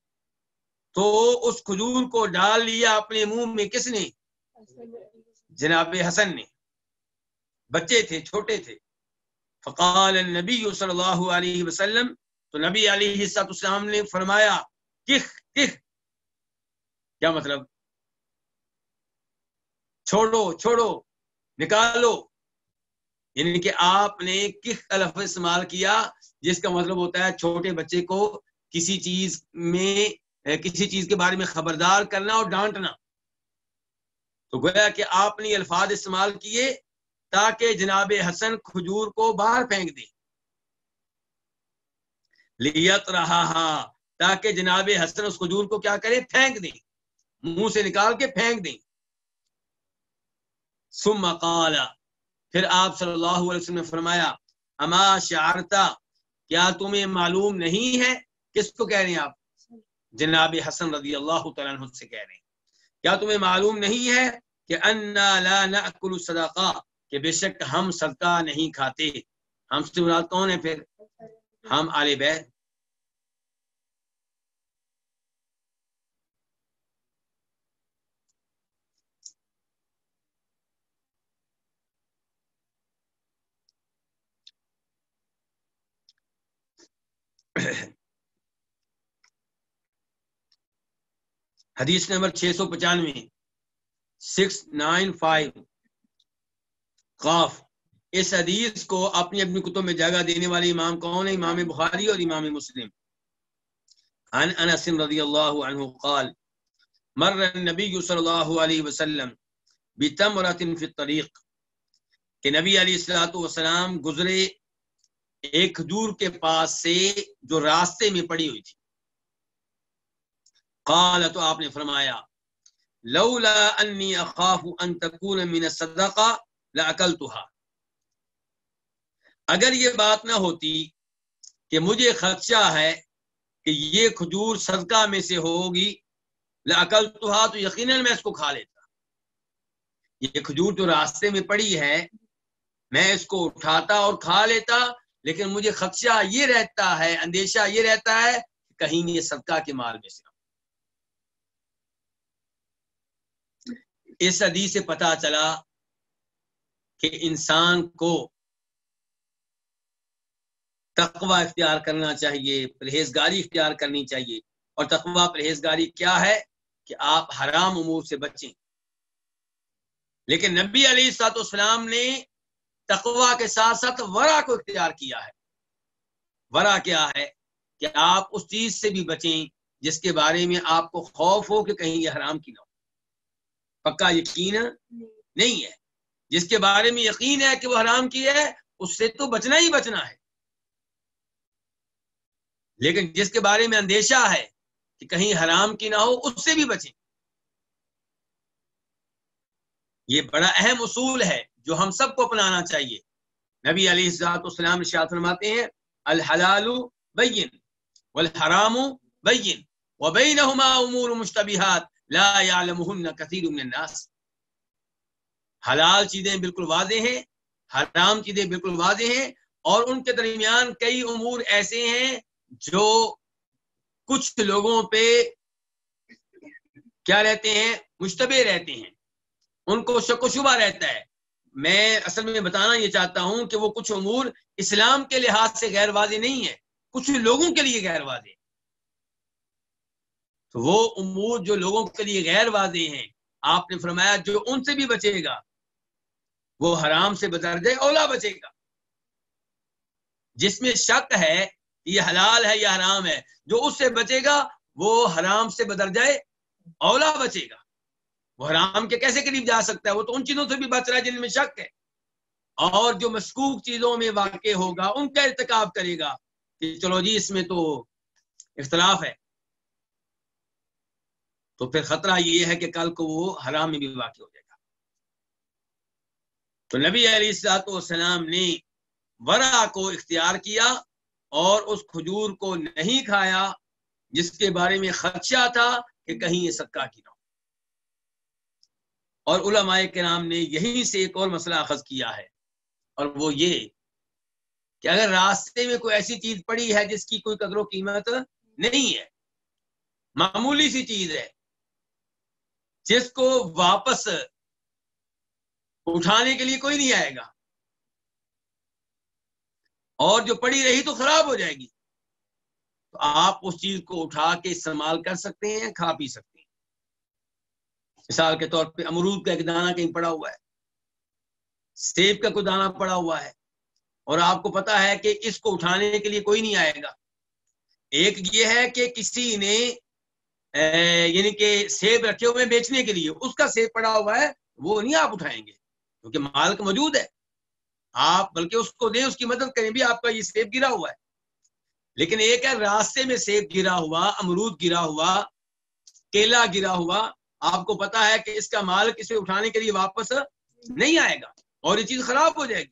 تو اس کھجور کو ڈال لیا اپنے منہ میں، کس نے؟ جناب حسن نے، بچے تھے، چھوٹے تھے۔ فقال النبی صلی اللہ علیہ وسلم، تو نبی علیہ السلام نے فرمایا کخ کخ، کیا مطلب؟ چھوڑو چھوڑو، نکالو، یعنی کہ آپ نے کخ کا لفظ استعمال کیا جس کا مطلب ہوتا ہے چھوٹے بچے کو کسی چیز کے بارے میں خبردار کرنا اور ڈانٹنا۔ تو گویا کہ آپ نے الفاظ استعمال کیے تاکہ جناب حسن کھجور کو باہر پھینک دیں، لیت رہا، تاکہ جناب حسن اس کھجور کو کیا کرے؟ پھینک دیں، منہ سے نکال کے پھینک دیں۔ ثم قال، پھر آپ صلی اللہ علیہ وسلم نے فرمایا اما شعرتا، کیا تمہیں معلوم نہیں ہے؟ کس کو کہہ رہے ہیں آپ؟ جناب حسن رضی اللہ تعالیٰ عنہ سے کہہ رہے ہیں، کیا تمہیں معلوم نہیں ہے کہ انا لا ناکل الصدقہ، کہ بے شک ہم صدقہ نہیں کھاتے۔ ہم سے مراد کون ہے پھر؟ ہم آل بیت۔ حدیث نمبر 695، 695 قاف۔ اس حدیث کو اپنی کتب میں جگہ دینے والے امام کون ہیں؟ امام بخاری اور امام مسلم۔ عن انس رضی اللہ عنہ قال، مر النبی صلی اللہ علیہ وسلم بتمرۃ فی الطریق، کہ نبی علیہ الصلوۃ والسلام گزرے ایک کھجور کے پاس سے جو راستے میں پڑی ہوئی تھی۔ قال، تو آپ نے فرمایا لولا انی اخاف ان تکون من الصدقہ لاکلتها، اگر یہ بات نہ ہوتی کہ مجھے خدشہ ہے کہ یہ کھجور صدقہ میں سے ہوگی، لاکلتها، تو یقیناً میں اس کو کھا لیتا۔ یہ کھجور جو راستے میں پڑی ہے میں اس کو اٹھاتا اور کھا لیتا، لیکن مجھے خدشہ یہ رہتا ہے، اندیشہ یہ رہتا ہے کہ کہیں یہ صدقہ کے مال میں سے۔ اس حدیث سے پتہ چلا کہ انسان کو تقوی اختیار کرنا چاہیے، پرہیزگاری اختیار کرنی چاہیے، اور تقوی پرہیزگاری کیا ہے؟ کہ آپ حرام امور سے بچیں۔ لیکن نبی علیہ الصلوۃ والسلام نے تقوی کے ساتھ ساتھ ورع کو اختیار کیا ہے۔ ورع کیا ہے؟ کہ آپ اس چیز سے بھی بچیں جس کے بارے میں آپ کو خوف ہو کہ کہیں یہ حرام کی نہ ہو، پکا یقین نہیں ہے۔ جس کے بارے میں یقین ہے کہ وہ حرام کی ہے، اس سے تو بچنا ہی بچنا ہے، لیکن جس کے بارے میں اندیشہ ہے کہ کہیں حرام کی نہ ہو، اس سے بھی بچیں۔ یہ بڑا اہم اصول ہے جو ہم سب کو اپنانا چاہیے۔ نبی علیہ الصلوۃ والسلام ارشاد فرماتے ہیں الحلال بین والحرام بین وبینہما امور مشتبہات لا یعلمہن کثیر من الناس۔ حلال چیزیں بالکل واضح ہیں، حرام چیزیں بالکل واضح ہیں، اور ان کے درمیان کئی امور ایسے ہیں جو کچھ لوگوں پہ کیا رہتے ہیں، مشتبہ رہتے ہیں، ان کو شک و شبہ رہتا ہے۔ میں اصل میں بتانا یہ چاہتا ہوں کہ وہ کچھ امور اسلام کے لحاظ سے غیر واضح نہیں ہے، کچھ لوگوں کے لیے غیر واضح ہے۔ تو وہ امور جو لوگوں کے لیے غیر واضح ہیں، آپ نے فرمایا جو ان سے بھی بچے گا وہ حرام سے بدرجہ اولا بچے گا۔ جس میں شک ہے کہ یہ حلال ہے یا حرام ہے، جو اس سے بچے گا وہ حرام سے بدرجہ اولا بچے گا۔ وہ حرام کے کیسے قریب جا سکتا ہے؟ وہ تو ان چیزوں سے بھی بچ رہا ہے جن میں شک ہے، اور جو مشکوک چیزوں میں واقع ہوگا ان کا ارتکاب کرے گا کہ چلو جی اس میں تو اختلاف ہے، تو پھر خطرہ یہ ہے کہ کل کو وہ حرام میں بھی واقع ہو جائے گا۔ تو نبی علیہ الصلوۃ والسلام نے ورع کو اختیار کیا اور اس کھجور کو نہیں کھایا جس کے بارے میں خدشہ تھا کہ کہیں یہ صدقہ کی نہ ہو۔ اور علماء کرام نے یہیں سے ایک اور مسئلہ اخذ کیا ہے، اور وہ یہ کہ اگر راستے میں کوئی ایسی چیز پڑی ہے جس کی کوئی قدر و قیمت نہیں ہے، معمولی سی چیز ہے جس کو واپس اٹھانے کے لیے کوئی نہیں آئے گا، اور جو پڑی رہی تو خراب ہو جائے گی، تو آپ اس چیز کو اٹھا کے استعمال کر سکتے ہیں، کھا پی سکتے ہیں۔ مثال کے طور پہ امرود کا ایک دانہ کہیں پڑا ہوا ہے، سیب کا کوئی دانہ پڑا ہوا ہے، اور آپ کو پتا ہے کہ اس کو اٹھانے کے لیے کوئی نہیں آئے گا۔ ایک یہ ہے کہ کسی نے یعنی کہ سیب رکھے ہوئے بیچنے کے لیے، اس کا سیب پڑا ہوا ہے، وہ نہیں آپ اٹھائیں گے کیونکہ مالک موجود ہے، آپ بلکہ اس کو دیں، اس کی مدد کریں، بھی آپ کا یہ سیب گرا ہوا ہے۔ لیکن ایک ہے راستے میں سیب گرا ہوا، امرود گرا ہوا، کیلا گرا ہوا، آپ کو پتا ہے کہ اس کا مالک اسے اٹھانے کے لیے واپس نہیں آئے گا اور یہ چیز خراب ہو جائے گی،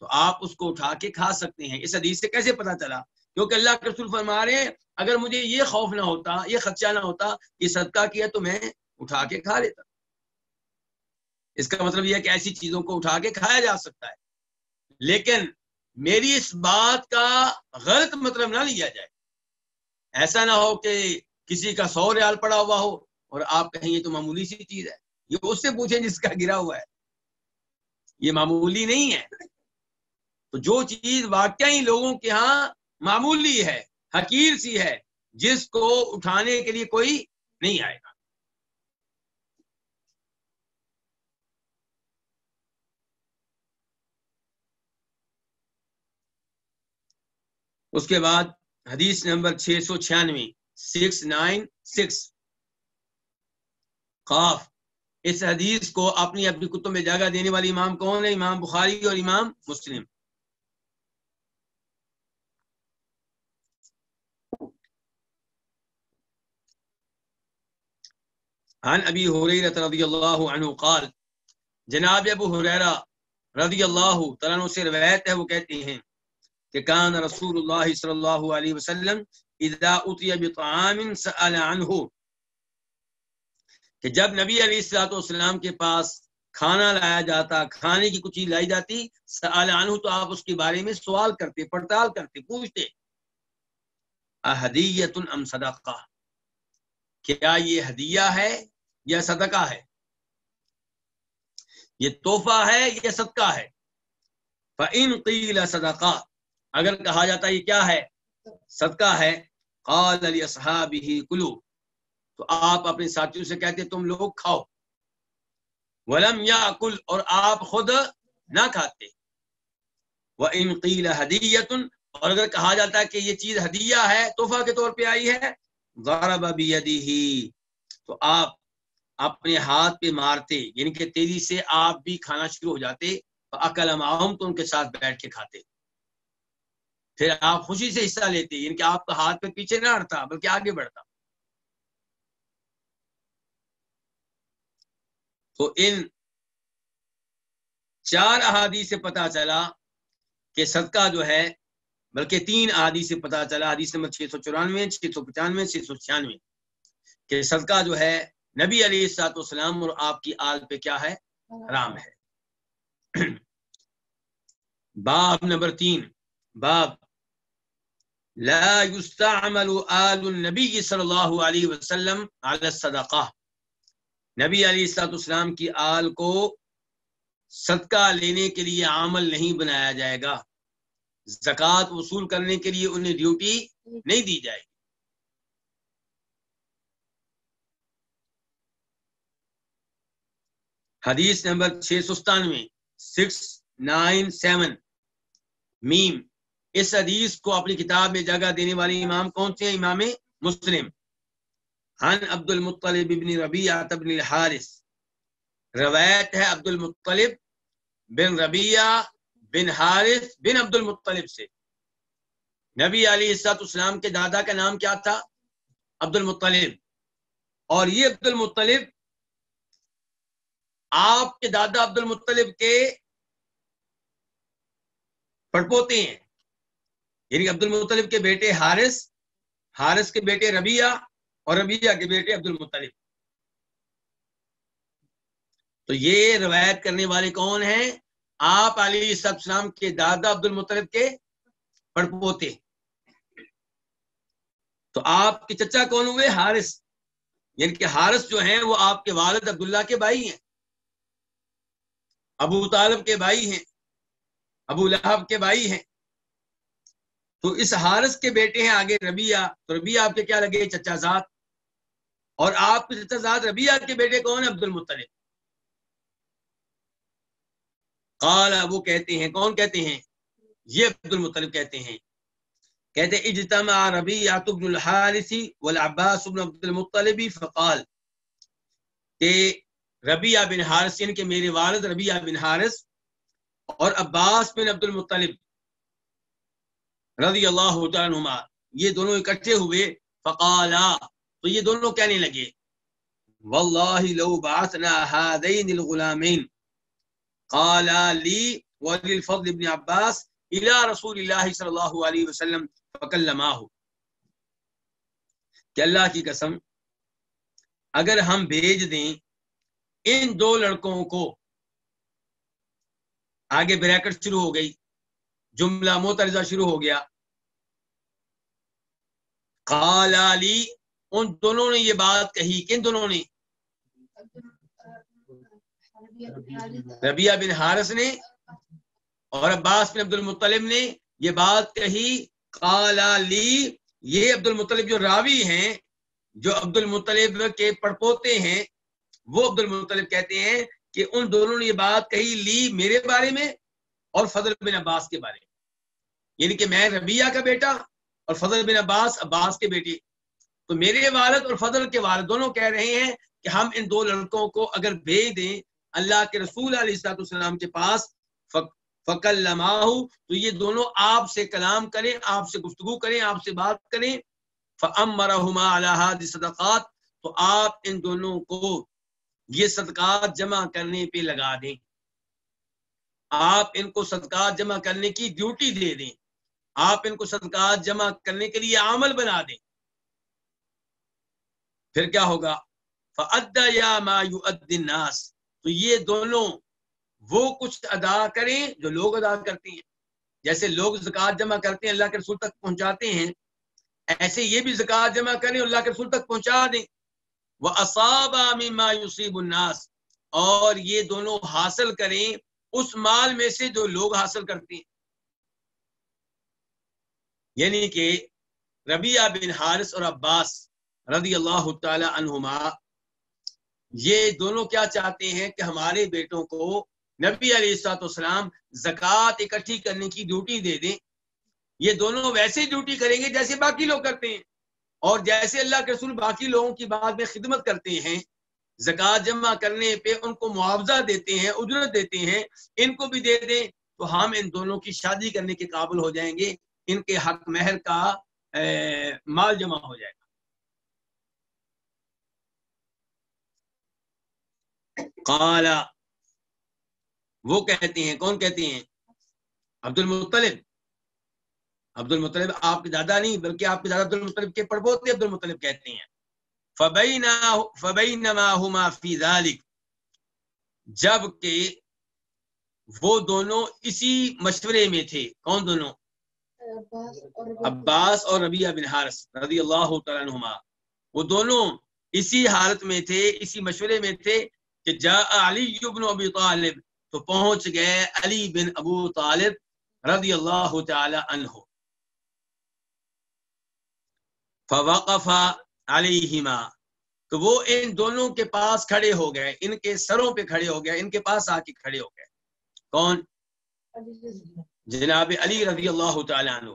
تو آپ اس کو اٹھا کے کھا سکتے ہیں۔ اس حدیث سے کیسے پتا چلا؟ کیونکہ اللہ کے رسول فرما رہے ہیں اگر مجھے یہ خوف نہ ہوتا، یہ خدشہ نہ ہوتا کہ صدقہ کیا تو میں اٹھا کے کھا لیتا۔ اس کا مطلب یہ ہے کہ ایسی چیزوں کو اٹھا کے کھایا جا سکتا ہے، لیکن میری اس بات کا غلط مطلب نہ لیا جائے۔ ایسا نہ ہو کہ کسی کا 100 ریال پڑا ہوا ہو اور آپ کہیں یہ تو معمولی سی چیز ہے، یہ اس سے پوچھیں جس کا گرا ہوا ہے، یہ معمولی نہیں ہے۔ تو جو چیز واقعی لوگوں کے ہاں معمولی ہے، حقیر سی ہے، جس کو اٹھانے کے لیے کوئی نہیں آئے گا۔ اس کے بعد حدیث نمبر 696 696 قاف۔ اس حدیث کو اپنی کتب میں جگہ دینے والی امام کون ہے؟ امام بخاری اور امام مسلم۔ عن ابی ہریرہ رضی اللہ عنہ قال، جناب ابو ہریرہ رضی اللہ تعالیٰ عنہ سے روایت ہے، وہ کہتے ہیں کہ کان رسول اللہ صلی اللہ علیہ وسلم اذا اتی بطعام سأل عنہ، کہ جب نبی علیہ الصلوۃ والسلام کے پاس کھانا لایا جاتا، کھانے کی کچھ چیز لائی جاتی، سأل عنہ تو آپ اس کے بارے میں سوال کرتے، پڑتال کرتے، پوچھتے اہدیۃ ام صدقہ، کیا یہ ہدیہ ہے یا صدقہ ہے، یہ تحفہ ہے یا صدقہ ہے۔ فإن قیل صدقہ، اگر کہا جاتا یہ کیا ہے؟ صدقہ ہے، قال لاصحابہ کلوا، تو آپ اپنے ساتھیوں سے کہتے تم لوگ کھاؤ، ولم یاکل، اور آپ خود نہ کھاتے۔ وإن قیل ہدیۃ، اور اگر کہا جاتا ہے کہ یہ چیز ہدیہ ہے، تحفہ کے طور پہ آئی ہے، ضرب بیدہ، تو آپ اپنے ہاتھ پہ مارتے، یعنی کہ تیزی سے آپ بھی کھانا شروع ہو جاتے، فأکل معهم تو ان کے ساتھ بیٹھ کے کھاتے، پھر آپ خوشی سے حصہ لیتے، یعنی کہ آپ کا ہاتھ پہ پیچھے نہ ہٹتا بلکہ آگے بڑھتا۔ تو ان 4 احادیث سے پتہ چلا کہ صدقہ جو ہے، بلکہ 3 احادیث سے پتہ چلا، حدیث نمبر 694، 695، 696، کہ صدقہ جو ہے نبی علیہ الصلوۃ والسلام اور آپ کی آل پہ کیا ہے؟ حرام ہے۔ باب نمبر 3، باب لا يستعمل آل النبی صلی اللہ علیہ وسلم علی الصدقہ، نبی علیہ الصلوۃ والسلام کی آل کو صدقہ لینے کے لیے عمل نہیں بنایا جائے گا، زکوٰۃ وصول کرنے کے لیے انہیں ڈیوٹی نہیں دی جائے گی۔ حدیث نمبر 697، 697 میم، اس حدیث کو اپنی کتاب میں جگہ دینے والے امام کون سے ہیں؟ امام مسلم۔ عن عبد المطلب بن ربیعہ بن الحارث، روایت ہے عبد المطلب بن ربیعہ بن حارث بن عبد المطلب سے۔ نبی علیہ الصلوۃ والسلام کے دادا کا نام کیا تھا؟ عبد المطلب، اور یہ عبد المطلب آپ کے دادا عبد المطلب کے پڑپوتے ہیں، یعنی عبد المطلب کے بیٹے حارث، حارث کے بیٹے ربیعہ، اور ربیعہ کے بیٹے عبد المطلب۔ تو یہ روایت کرنے والے کون ہیں؟ آپ علیہ السلام کے دادا عبد المطلب کے پڑپوتے۔ تو آپ کے چچا کون ہوئے؟ حارث، یعنی کہ حارث جو ہیں وہ آپ کے والد عبداللہ کے بھائی ہیں، ابو طالب کے بھائی ہیں، ابو لہب کے بھائی ہیں۔ تو اس حارث کے بیٹے ہیں آگے ربیعہ، تو ربیعہ آپ کے کیا لگے؟ چچا زاد، اور آپ کے چچا زاد ربیعہ کے بیٹے کون ہیں؟ عبد المطلب۔ قال، وہ کہتے ہیں، کون کہتے ہیں؟ یہ عبد المطلب کہتے ہیں، کہتے ہیں اجتمع ربیعہ بن الحارث والعباس بن عبد المطلب فقال، کہ ربیعہ بن حارث، یعنی کہ میرے والد ربیعہ بن حارث اور عباس بن عبد المطلب رضی اللہ تعالیٰ عنہما، یہ دونوں اکٹھے ہوئے، فقالا، تو یہ دونوں کہنے لگے، واللہ لو بعثنا هذین الغلامین قالا لی وللفضل بن عباس الى رسول اللہ صلی اللہ علیہ وسلم فکلماہ، کہ اللہ کی قسم اگر ہم بھیج دیں ان 2 لڑکوں کو، آگے بریکٹ شروع ہو گئی، جملہ معترضہ شروع ہو گیا، قال علی، ان دونوں نے یہ بات کہی، کن دونوں نے؟ ربیعہ بن حارث نے اور عباس بن عبد المطلب نے یہ بات کہی، قال علی، یہ عبد المطلب جو راوی ہیں، جو عبد المطلب کے پڑپوتے ہیں، وہ عبد المطلب کہتے ہیں کہ ان دونوں نے یہ بات کہی لی، میرے بارے میں اور فضل بن عباس کے بارے میں، یعنی کہ میں ربیعہ کا بیٹا اور فضل بن عباس عباس کے بیٹے، تو میرے والد اور فضل کے والد دونوں کہہ رہے ہیں کہ ہم ان 2 لڑکوں کو اگر بھیج دیں اللہ کے رسول علیہ الصلوۃ والسلام کے پاس، فکلماہ، تو یہ دونوں آپ سے کلام کریں، آپ سے گفتگو کریں، آپ سے بات کریں، فامرہما علی ھذی الصدقات، تو آپ ان دونوں کو یہ صدقات جمع کرنے پہ لگا دیں، آپ ان کو صدقات جمع کرنے کی ڈیوٹی دے دیں، آپ ان کو صدقات جمع کرنے کے لیے عمل بنا دیں۔ پھر کیا ہوگا؟ فَأَدَّيَا مَا يُؤَدِّي النَّاسِ، تو یہ دونوں وہ کچھ ادا کریں جو لوگ ادا کرتے ہیں، جیسے لوگ زکوٰۃ جمع کرتے ہیں اللہ کے رسول تک پہنچاتے ہیں، ایسے یہ بھی زکوٰۃ جمع کریں اللہ کے رسول تک پہنچا دیں۔ وَأَصَابَ مِمَّا يُصِيبُ النَّاسِ، اور یہ دونوں حاصل کریں اس مال میں سے جو لوگ حاصل کرتے ہیں، یعنی کہ ربیعہ بن حارث اور عباس رضی اللہ تعالی عنہما یہ دونوں کیا چاہتے ہیں کہ ہمارے بیٹوں کو نبی علیہ الصلوۃ والسلام زکوٰۃ اکٹھی کرنے کی ڈیوٹی دے دیں، یہ دونوں ویسے ڈیوٹی کریں گے جیسے باقی لوگ کرتے ہیں، اور جیسے اللہ کے رسول باقی لوگوں کی بات میں خدمت کرتے ہیں، زکوٰۃ جمع کرنے پہ ان کو معاوضہ دیتے ہیں، اجرت دیتے ہیں، ان کو بھی دے دیں تو ہم ان دونوں کی شادی کرنے کے قابل ہو جائیں گے، ان کے حق مہر کا مال جمع ہو جائے گا۔ قال، وہ کہتے ہیں، کون کہتے ہیں؟ عبد المطلب آپ کے دادا نہیں بلکہ آپ کے دادا عبد المطلب کے پڑپوتے عبد المطلب کہتے ہیں فبینما ہما فی ذلک، جب کہ وہ دونوں اسی مشورے میں تھے۔ کون دونوں؟ عباس اور ربیعہ بن حارث رضی اللہ تعالیٰ عنہما، وہ دونوں اسی حالت میں تھے، اسی مشورے میں تھے کہ جاء علی بن ابی طالب، تو پہنچ گئے علی بن ابو طالب رضی اللہ تعالی عنہ، فوقف علیہما، تو وہ ان دونوں کے پاس کھڑے ہو گئے، ان کے سروں پہ کھڑے ہو گئے، ان کے پاس آ کے کھڑے ہو گئے۔ کون؟ جناب علی رضی اللہ تعالی عنہ۔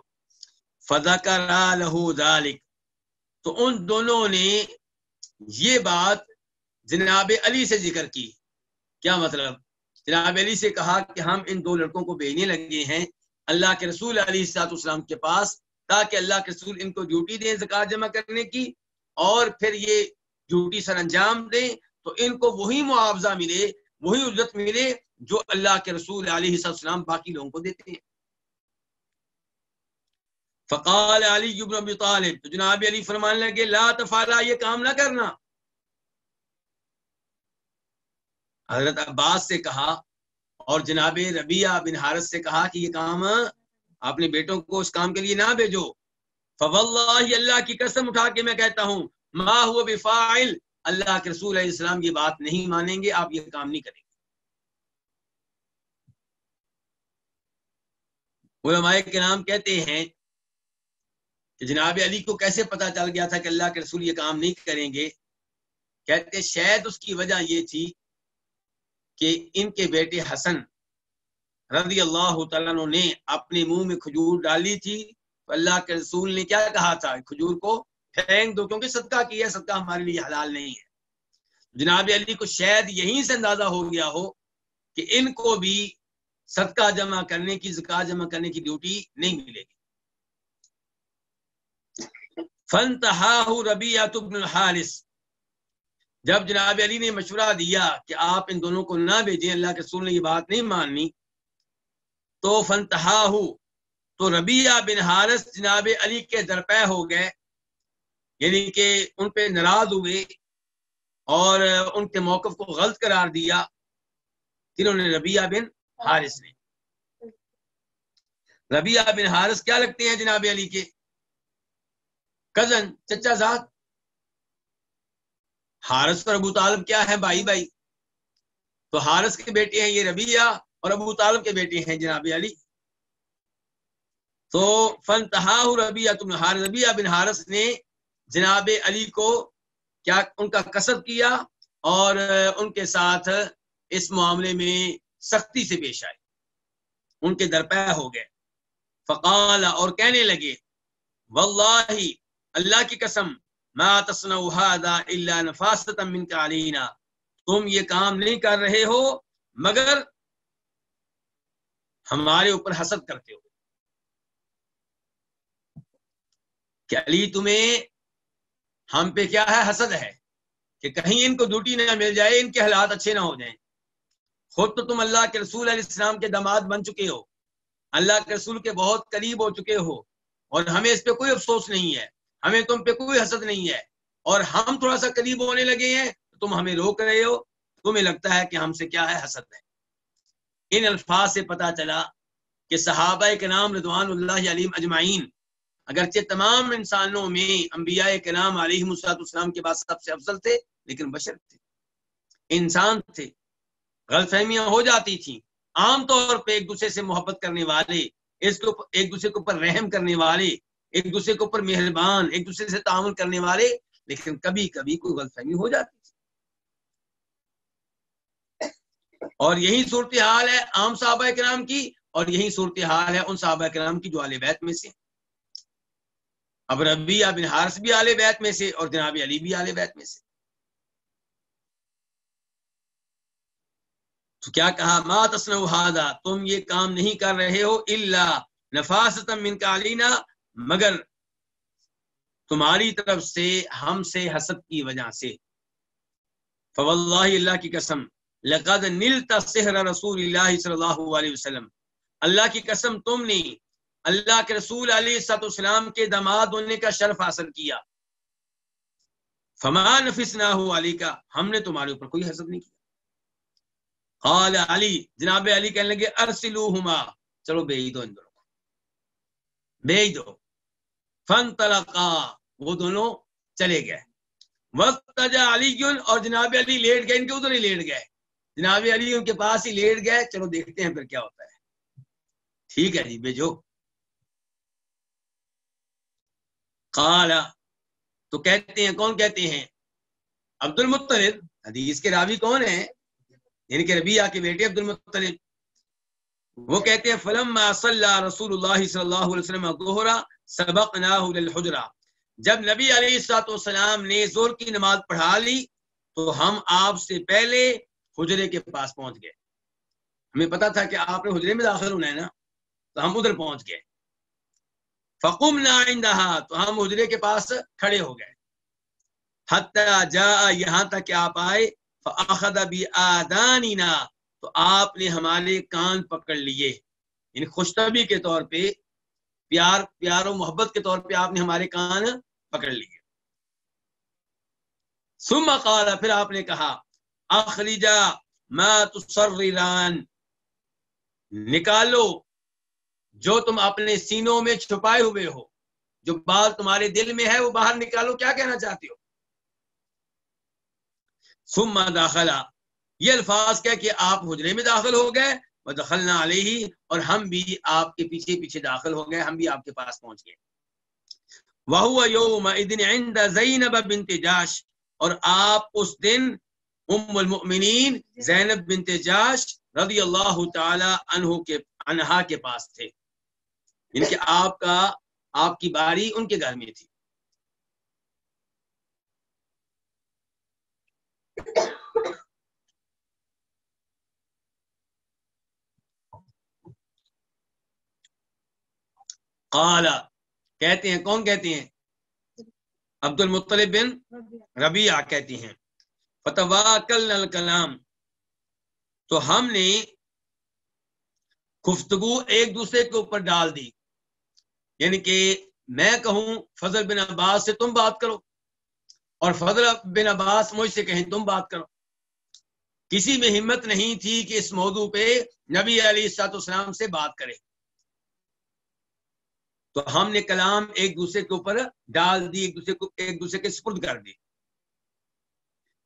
فذکر لہ ذلک، تو ان دونوں نے یہ بات جناب علی سے ذکر کی۔ کیا مطلب؟ جناب علی سے کہا کہ ہم ان دو لڑکوں کو بھیجنے لگے ہیں اللہ کے رسول علیہ الصلوۃ والسلام کے پاس، تاکہ اللہ کے رسول ان کو ڈیوٹی دیں زکوٰۃ جمع کرنے کی، اور پھر یہ ڈیوٹی سر انجام دیں تو ان کو وہی معاوضہ ملے، وہی اجرت ملے جو اللہ کے رسول علیہ الصلوۃ والسلام باقی لوگوں کو دیتے ہیں۔ فقال علی بن ابی طالب، تو جناب علی فرمانے لگے لا تفعلا، یہ کام نہ کرنا۔ حضرت عباس سے کہا اور جناب ربیعہ بن حارث سے کہا کہ یہ کام اپنے بیٹوں کو اس کام کے لیے نہ بھیجو۔ فواللہ، اللہ کی قسم اٹھا کے میں کہتا ہوں، ما ہوا بفاعل، اللہ کے رسول علیہ السلام یہ بات نہیں مانیں گے، آپ یہ کام نہیں کریں گے۔ علماء کرام کہتے ہیں کہ جناب علی کو کیسے پتا چل گیا تھا کہ اللہ کے رسول یہ کام نہیں کریں گے؟ کہتے شاید اس کی وجہ یہ تھی کہ ان کے بیٹے حسن رضی اللہ تعالیٰ عنہ نے اپنے منہ میں کھجور ڈالی تھی، تو اللہ کے رسول نے کیا کہا تھا؟ کھجور کو پھینک دو، کیونکہ صدقہ کیا، صدقہ ہمارے لیے حلال نہیں ہے۔ جناب علی کو شاید یہیں سے اندازہ ہو گیا ہو کہ ان کو بھی صدقہ جمع کرنے کی، زکوٰۃ جمع کرنے کی ڈیوٹی نہیں ملے گی۔ فانتہاہ ربیعہ بن الحارث، جب جناب علی نے مشورہ دیا کہ آپ ان دونوں کو نہ بھیجیں، اللہ کے رسول نے یہ بات نہیں ماننی، تو فانتہاہ، تو ربیعہ بن حارث جناب علی کے درپے ہو گئے، یعنی کہ ان پہ ناراض ہوئے اور ان کے موقف کو غلط قرار دیا۔ کنہوں نے؟ ربیعہ بن حارث نے۔ ربیعہ بن حارث کیا لگتے ہیں جناب علی کے؟ کزن، چچا زاد۔ حارث اور ابو طالب کیا ہے؟ بھائی بھائی۔ تو حارث کے بیٹے ہیں یہ ربیعہ، اور ابو طالب کے بیٹے ہیں جناب علی۔ تو فانتہاہ ربیعہ بن حارث، ربیعہ بن حارث نے جناب علی کو کیا ان کا قصد کیا اور ان کے ساتھ اس معاملے میں سختی سے پیش آئے، ان کے درپے ہو گئے۔ فقال، اور کہنے لگے، واللہ، اللہ کی قسم، ما تصنع هذا الا نفاستہ منک علینا، تم یہ کام نہیں کر رہے ہو مگر ہمارے اوپر حسد کرتے ہو کہ علی تمہیں ہم پہ کیا ہے؟ حسد ہے کہ کہیں ان کو ڈیوٹی نہ مل جائے، ان کے حالات اچھے نہ ہو جائیں۔ خود تو تم اللہ کے رسول علیہ السلام کے داماد بن چکے ہو، اللہ کے رسول کے بہت قریب ہو چکے ہو، اور ہمیں اس پہ کوئی افسوس نہیں ہے، ہمیں تم پہ کوئی حسد نہیں ہے، اور ہم تھوڑا سا قریب ہونے لگے ہیں تم ہمیں روک رہے ہو، تمہیں لگتا ہے کہ ہم سے کیا ہے؟ حسد ہے۔ ان الفاظ سے پتا چلا کہ صحابہ کرام رضوان اللہ علیہم اجمعین، اگرچہ تمام انسانوں میں انبیاء کرام علیہم السلام کے بعد سب سے افضل تھے، لیکن بشر تھے، انسان تھے، غلط فہمیاں ہو جاتی تھیں۔ عام طور پہ ایک دوسرے سے محبت کرنے والے، ایک دوسرے کے اوپر رحم کرنے والے، ایک دوسرے کے اوپر مہربان، ایک دوسرے سے تعامل کرنے والے، لیکن کبھی کبھی کوئی غلط فہمی ہو جاتی تھی۔ اور یہی صورتحال ہے عام صحابہ کرام کی، اور یہی صورتحال ہے ان صحابہ کرام کی جو اہل بیت میں سے۔ اب ربیعہ بن حارث بھی اہل بیت میں سے، اور جناب علی بھی اہل بیت میں سے۔ تو کیا کہا ما تصنعوا ھذا، تم یہ کام نہیں کر رہے ہو الا نفاسۃ منک علینا، مگر تمہاری طرف سے ہم سے حسد کی وجہ سے. فواللہ، اللہ کی قسم، لقد نلت سحر رسول اللہ صلی اللہ علیہ وسلم، اللہ کی قسم تم نے اللہ کے رسول علیہ السلام کے داماد ہونے کا شرف حاصل کیا. فما نفسناہ علیک، ہم نے تمہارے اوپر کوئی حسد نہیں کیا. قال علی، جناب علی کہنے لگے ارسلوہما، چلو بھیج دو ان دونوں کو، بھیج دو. فانطلقا، وہ دونوں چلے گئے. وقتجا علی، اور جناب علی لیٹ گئے، ان کے ادھر ہی لیٹ گئے. جناب علی ان کے پاس ہی لیٹ گئے. چلو دیکھتے ہیں پھر کیا ہوتا ہے. ٹھیک ہے جی، بھیجو. قال، تو کہتے ہیں، کون کہتے ہیں؟ عبد المطلب. حدیث کے راوی کون ہیں؟ یعنی کہ ربیعہ کے بیٹے عبد المطلب. وہ کہتے ہیں فلما صلی رسول اللہ صلی اللہ علیہ وسلم الظہر سبقناہ للحجرہ، جب نبی علیہ السلام نے ظہر کی نماز پڑھا لی تو ہم آپ سے پہلے حجرے کے پاس پہنچ گئے. ہمیں پتا تھا کہ آپ نے حجرے میں داخل ہونا ہے نا، تو ہم ادھر پہنچ گئے. فقمنا عندها، تو ہم حجرے کے پاس کھڑے ہو گئے. حتی جاء، یہاں تک کہ آپ آئے. فاخذ بآذاننا، تو آپ نے ہمارے کان پکڑ لیے، یعنی خوشطبی کے طور پہ، پیار و محبت کے طور پہ آپ نے ہمارے کان پکڑ لیے. ثم قال، پھر آپ نے کہا اخرجا ما تسرران، نکالو جو تم اپنے سینوں میں چھپائے ہوئے ہو، جو بات تمہارے دل میں ہے وہ باہر نکالو، کیا کہنا چاہتے ہو. ثم داخل، یہ الفاظ کیا کہ آپ حجرے میں داخل ہو گئے. ودخلنا علیہ، اور ہم بھی آپ کے پیچھے پیچھے داخل ہو گئے، ہم بھی آپ کے پاس پہنچ گئے. وهو يومئذ عند زینب بنت جاش، اور آپ اس دن ام المؤمنین زینب بنت جاش رضی اللہ تعالی عنہا کے پاس تھے، یعنی کہ آپ کی باری ان کے گھر میں تھی. قال، کہتے ہیں، کون کہتے ہیں؟ عبد المطلب بن ربیعہ کہتے ہیں فتواکلنا الکلام، تو ہم نے گفتگو ایک دوسرے کے اوپر ڈال دی. یعنی کہ میں کہوں فضل بن عباس سے تم بات کرو، اور فضل بن عباس مجھ سے کہیں تم بات کرو. کسی میں ہمت نہیں تھی کہ اس موضوع پہ نبی علیہ السلام سے بات کرے، تو ہم نے کلام ایک دوسرے کے اوپر ڈال دی، ایک دوسرے کے سپرد کر دی.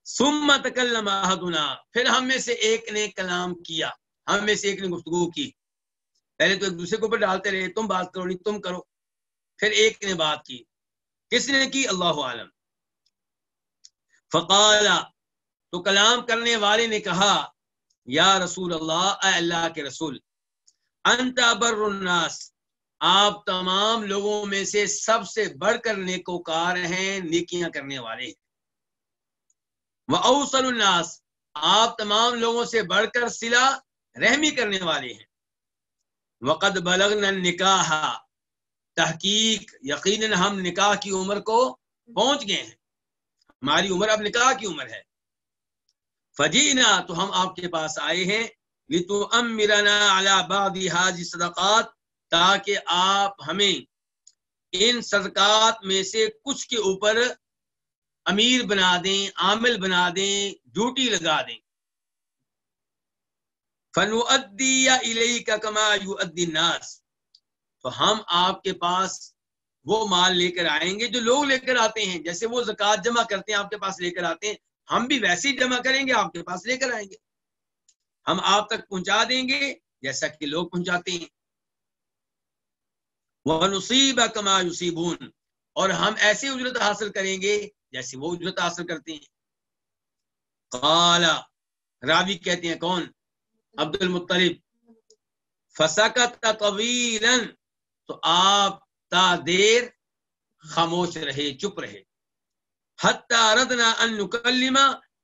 ثم تکلم احدنا، پھر ہم میں سے ایک نے کلام کیا، ہم میں سے ایک نے گفتگو کی. پہلے تو ایک دوسرے کے اوپر ڈالتے رہے، تم بات کرو نہیں تم کرو. پھر ایک نے بات کی، کس نے کی؟ اللہ عالم. فقال، تو کلام کرنے والے نے کہا یا رسول اللہ، اے اللہ کے رسول، انت بر الناس، آپ تمام لوگوں میں سے سب سے بڑھ کر نیکوکار ہیں، نیکیاں کرنے والے ہیں. وأوصل الناس، آپ تمام لوگوں سے بڑھ کر صلہ رحمی کرنے والے ہیں. وقد بلغنا النکاح، تحقیق یقیناً ہم نکاح کی عمر کو پہنچ گئے ہیں، ہماری عمر اب نکاح کی عمر ہے. فجینا، تو ہم آپ کے پاس آئے ہیں. لتؤمرنا علی بعض هذه الصدقات، تاکہ آپ ہمیں ان صدقات میں سے کچھ کے اوپر امیر بنا دیں، عامل بنا دیں، ڈیوٹی لگا دیں. فنؤدی الیک کما یؤدی الناس، تو ہم آپ کے پاس وہ مال لے کر آئیں گے جو لوگ لے کر آتے ہیں. جیسے وہ زکوٰۃ جمع کرتے ہیں آپ کے پاس لے کر آتے ہیں، ہم بھی ویسے ہی جمع کریں گے، آپ کے پاس لے کر آئیں گے. ہم آپ تک پہنچا دیں گے جیسا کہ لوگ پہنچاتے ہیں. وَنُصِيبَ كَمَا يُصِيبُونَ، اور ہم ایسی اجرت حاصل کریں گے جیسے وہ اجرت حاصل کرتے ہیں. قال، راوی کہتے ہیں کون؟ عبد المطلب. فسکت طویلا، تو آپ تا دیر خاموش رہے، چپ رہے. حتی اردنا ان نکلم،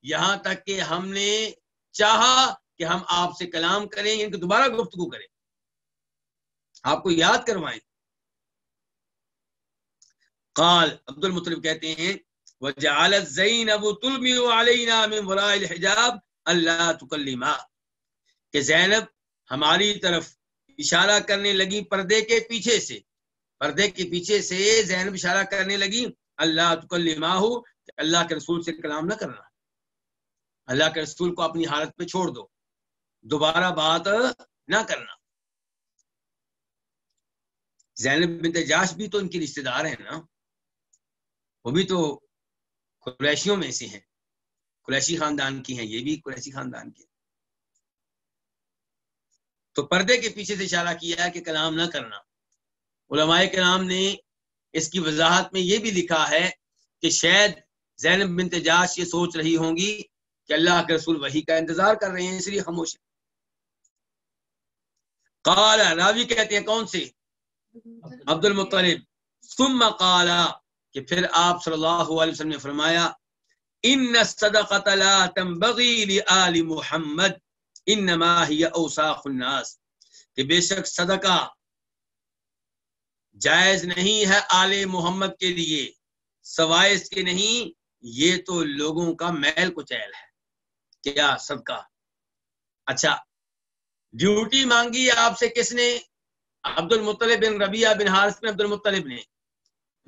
یہاں تک کہ ہم نے چاہا کہ ہم آپ سے کلام کریں، ان کو دوبارہ گفتگو کریں، آپ کو یاد کروائیں۔ قال عبد المطلب کہتے ہیں وجعلت زینب تلمع علینا من وراء الحجاب اللہ تکلما، کہ زینب ہماری طرف اشارہ کرنے لگی پردے کے پیچھے سے، پردے کے پیچھے سے زینب اشارہ کرنے لگی اللہ تکلما ہو، کہ اللہ کے رسول سے کلام نہ کرنا، اللہ کے رسول کو اپنی حالت پہ چھوڑ دو، دوبارہ بات نہ کرنا۔ زینب بنت جاش بھی تو ان کی رشتہ دار ہیں نا، وہ بھی تو قریشیوں میں سے ہیں، قریشی خاندان کی ہیں، یہ بھی قریشی خاندان کی ہیں۔ تو پردے کے پیچھے سے اشارہ کیا ہے کہ کلام نہ کرنا۔ علماء کرام نے اس کی وضاحت میں یہ بھی لکھا ہے کہ شاید زینب بنت جاش یہ سوچ رہی ہوں گی کہ اللہ کے رسول وحی کا انتظار کر رہے ہیں، اس لیے خاموش ہے۔ قال، راوی کہتے ہیں کون سے؟ عبد المطلب۔ ثم قال، کہ پھر آپ صلی اللہ علیہ وسلم نے فرمایا ان الصدقۃ لا تنبغي لآل محمد انما هي اوساخ الناس، کہ بے شک صدقہ جائز نہیں ہے آل محمد کے لیے، سوائے اس کے نہیں، یہ تو لوگوں کا میل کچیل ہے۔ کیا صدقہ؟ اچھا، ڈیوٹی مانگی آپ سے کس نے؟ عبد المطلب بن ربیعہ بن حارث بن عبد المطلب نے۔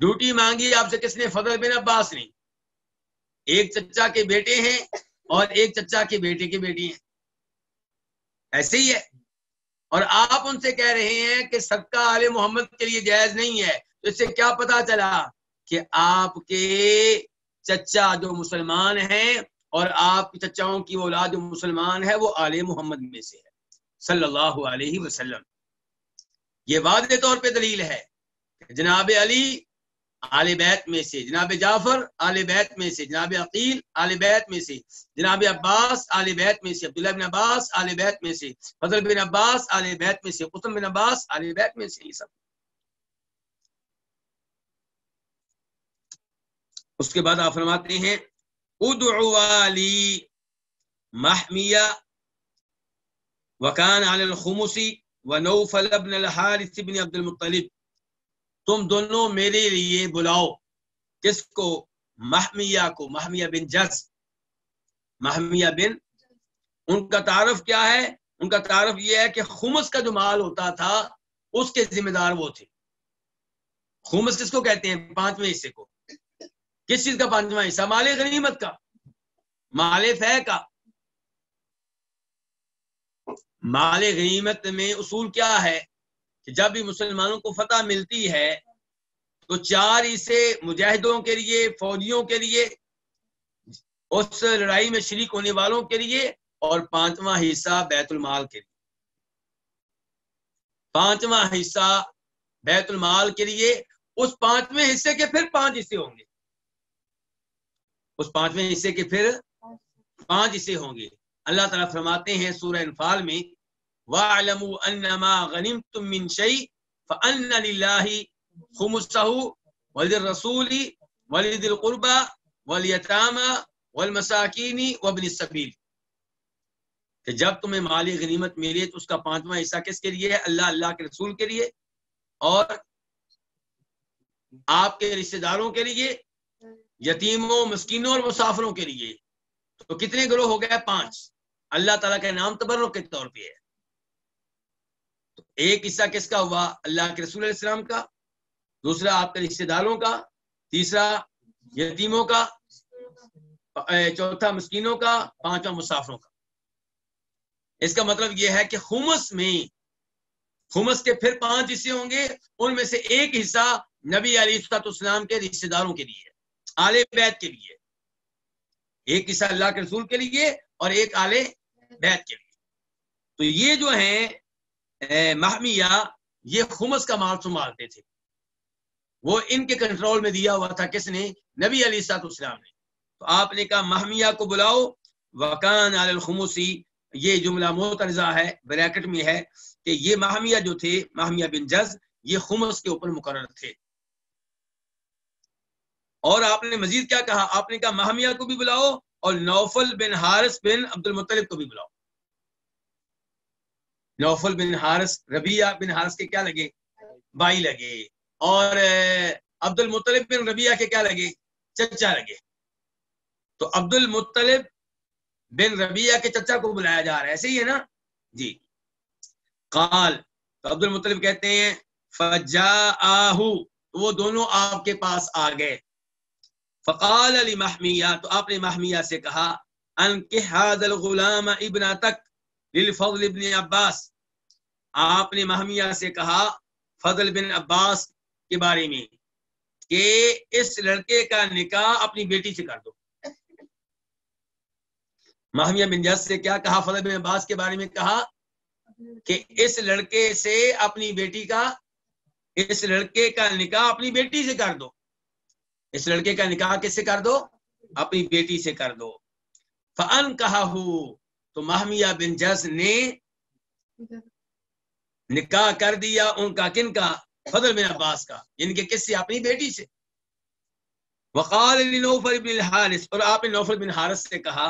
ڈیوٹی مانگی آپ سے کس نے؟ فضل بن عباس نے۔ ایک چچا کے بیٹے ہیں اور ایک چچا کے بیٹے کے بیٹی ہیں، ایسے ہی ہے۔ اور آپ ان سے کہہ رہے ہیں کہ صدقہ آل محمد کے لیے جائز نہیں ہے، تو اس سے کیا پتا چلا کہ آپ کے چچا جو مسلمان ہیں اور آپ کے چچاؤں کی اولاد جو مسلمان ہے وہ آل محمد میں سے ہے صلی اللہ علیہ وسلم۔ یہ واضح طور پہ دلیل ہے کہ جناب علی آل بیت میں سے، جناب جعفر آل بیت میں سے، جناب عقیل آل بیت میں سے، جناب عباس آل بیت میں سے، عبداللہ بن عباس آل بیت میں سے، فضل بن عباس آل بیت میں سے، قسم بن عباس آل بیت میں سے، یہ سب۔ اس کے بعد آپ فرماتے ہیں ادعوا لی محمیہ وکان علی الخمس ونوفل بن الحارث بن عبد المطلب، تم دونوں میرے لیے بلاؤ، کس کو؟ محمیہ کو، محمیہ بن جز، محمیہ بن، ان کا تعارف کیا ہے؟ ان کا تعارف یہ ہے کہ خمس کا جو مال ہوتا تھا اس کے ذمہ دار وہ تھے۔ خمس کس کو کہتے ہیں؟ پانچویں حصے کو۔ کس چیز کا پانچواں حصہ؟ مال غنیمت کا، مال فے کا۔ مال غنیمت میں اصول کیا ہے کہ جب بھی مسلمانوں کو فتح ملتی ہے تو 4 حصے مجاہدوں کے لیے، فوجیوں کے لیے، اس لڑائی میں شریک ہونے والوں کے لیے، اور 5واں حصہ بیت المال کے لیے۔ 5واں حصہ بیت المال کے لیے، اس 5ویں حصے کے پھر 5 حصے ہوں گے، اس 5ویں حصے کے پھر 5 حصے ہوں گے۔ اللہ تعالیٰ فرماتے ہیں سورہ انفال میں وَاعْلَمُوا أَنَّمَا غَنِمْتُم مِّن شَيْءٍ فَأَنَّ لِلَّهِ خُمُسَهُ وَلِلرَّسُولِ وَلِذِي الْقُرْبَى وَالْيَتَامَى وَالْمَسَاكِينِ وَابْنِ السَّبِيلِ، کہ جب تمہیں مالی غنیمت ملے تو اس کا 5واں حصہ کس کے لیے ہے؟ اللہ کے رسول کے لیے اور آپ کے رشتہ داروں کے لیے، یتیموں، مسکینوں اور مسافروں کے لیے۔ تو کتنے گروہ ہو گئے؟ 5۔ اللہ تعالیٰ کا نام تبرک کے طور پہ ہے۔ تو ایک حصہ کس کا ہوا؟ اللہ کے رسول علیہ السلام کا، دوسرا آپ کے رشتہ داروں کا، تیسرا یتیموں کا، چوتھا مسکینوں کا، 5واں مسافروں کا۔ اس کا مطلب یہ ہے کہ خمس کے پھر 5 حصے ہوں گے، ان میں سے ایک حصہ نبی علیہ السلام کے رشتہ داروں کے لیے، آل بیت کے لیے، ایک حصہ اللہ کے رسول کے لیے اور ایک آل بیت کے لیے۔ تو یہ جو ہیں محمیہ، یہ خمس کا مال سنبھالتے تھے، وہ ان کے کنٹرول میں دیا ہوا تھا۔ کس نے؟ نبی علیہ السلام نے۔ تو آپ نے کہا محمیہ کو بلاؤ، وکان علی الخمس، یہ جملہ معترضہ ہے، بریکٹ میں ہے کہ یہ محمیہ جو تھے، محمیہ بن جز، یہ خمس کے اوپر مقرر تھے۔ اور آپ نے مزید کیا کہا؟ آپ نے کہا محمیہ کو بھی بلاؤ اور نوفل بن حارث بن عبد المطلب کو بھی بلاؤ۔ نوفل بن حارث ربیہ بن حارث کے کیا لگے؟ بھائی لگے. اور عبد المطلب بن ربیہ کے کیا لگے؟ چچا لگے. تو عبد المطلب بن ربیہ کے چچا کو بلایا جا رہا ہے، ایسے ہی ہے نا جی. قال، تو عبد المطلب کہتے ہیں فجاءہ، وہ دونوں آپ کے پاس آ گئے. فقال لمحمیہ، تو آپ نے محمیہ سے کہا انکح ھذا الغلام ابنتک للفضل بن عباس. آپ نے محمیہ سے کہا فضل بن عباس کے بارے میں کہ اس لڑکے کا نکاح اپنی بیٹی سے کر دو. محمیہ بن جس سے کیا کہا؟ فضل بن عباس کے بارے میں کہا کہ اس لڑکے سے اپنی بیٹی کا، اس لڑکے کا نکاح اپنی بیٹی سے کر دو. اس لڑکے کا نکاح کس سے کر دو؟ اپنی بیٹی سے کر دو. فأنکحہ، تو محمیہ بن جس نے نکاح کر دیا ان کا. کن کا؟ فضل بن عباس کا، ان کے کس سے؟ اپنی بیٹی سے. وقال لنوفل بن الحارث، اور آپ نے نوفل بن حارث سے کہا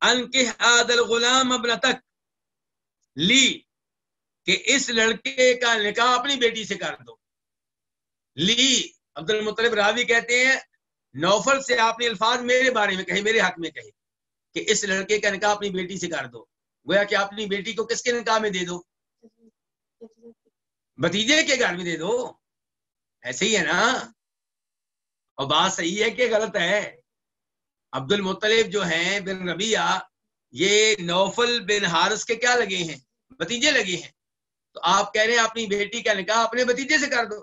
انکح ھذا الغلام ابنتک لی، کہ اس لڑکے کا نکاح اپنی بیٹی سے کر دو. لی، عبد المطلب راوی کہتے ہیں نوفل سے آپ نے الفاظ میرے بارے میں کہے، میرے حق میں کہے کہ اس لڑکے کا نکاح اپنی بیٹی سے کر دو. گویا کہ اپنی بیٹی کو کس کے نکاح میں دے دو؟ بھتیجے کے گھر میں دے دو. ایسے ہی ہے نا؟ اور بات صحیح ہے کہ غلط ہے؟ عبد المطلب جو ہیں بن ربیہ، یہ نوفل بن حارث کے کیا لگے ہیں؟ بھتیجے لگے ہیں. تو آپ کہہ رہے ہیں اپنی بیٹی کا نکاح اپنے بھتیجے سے کر دو.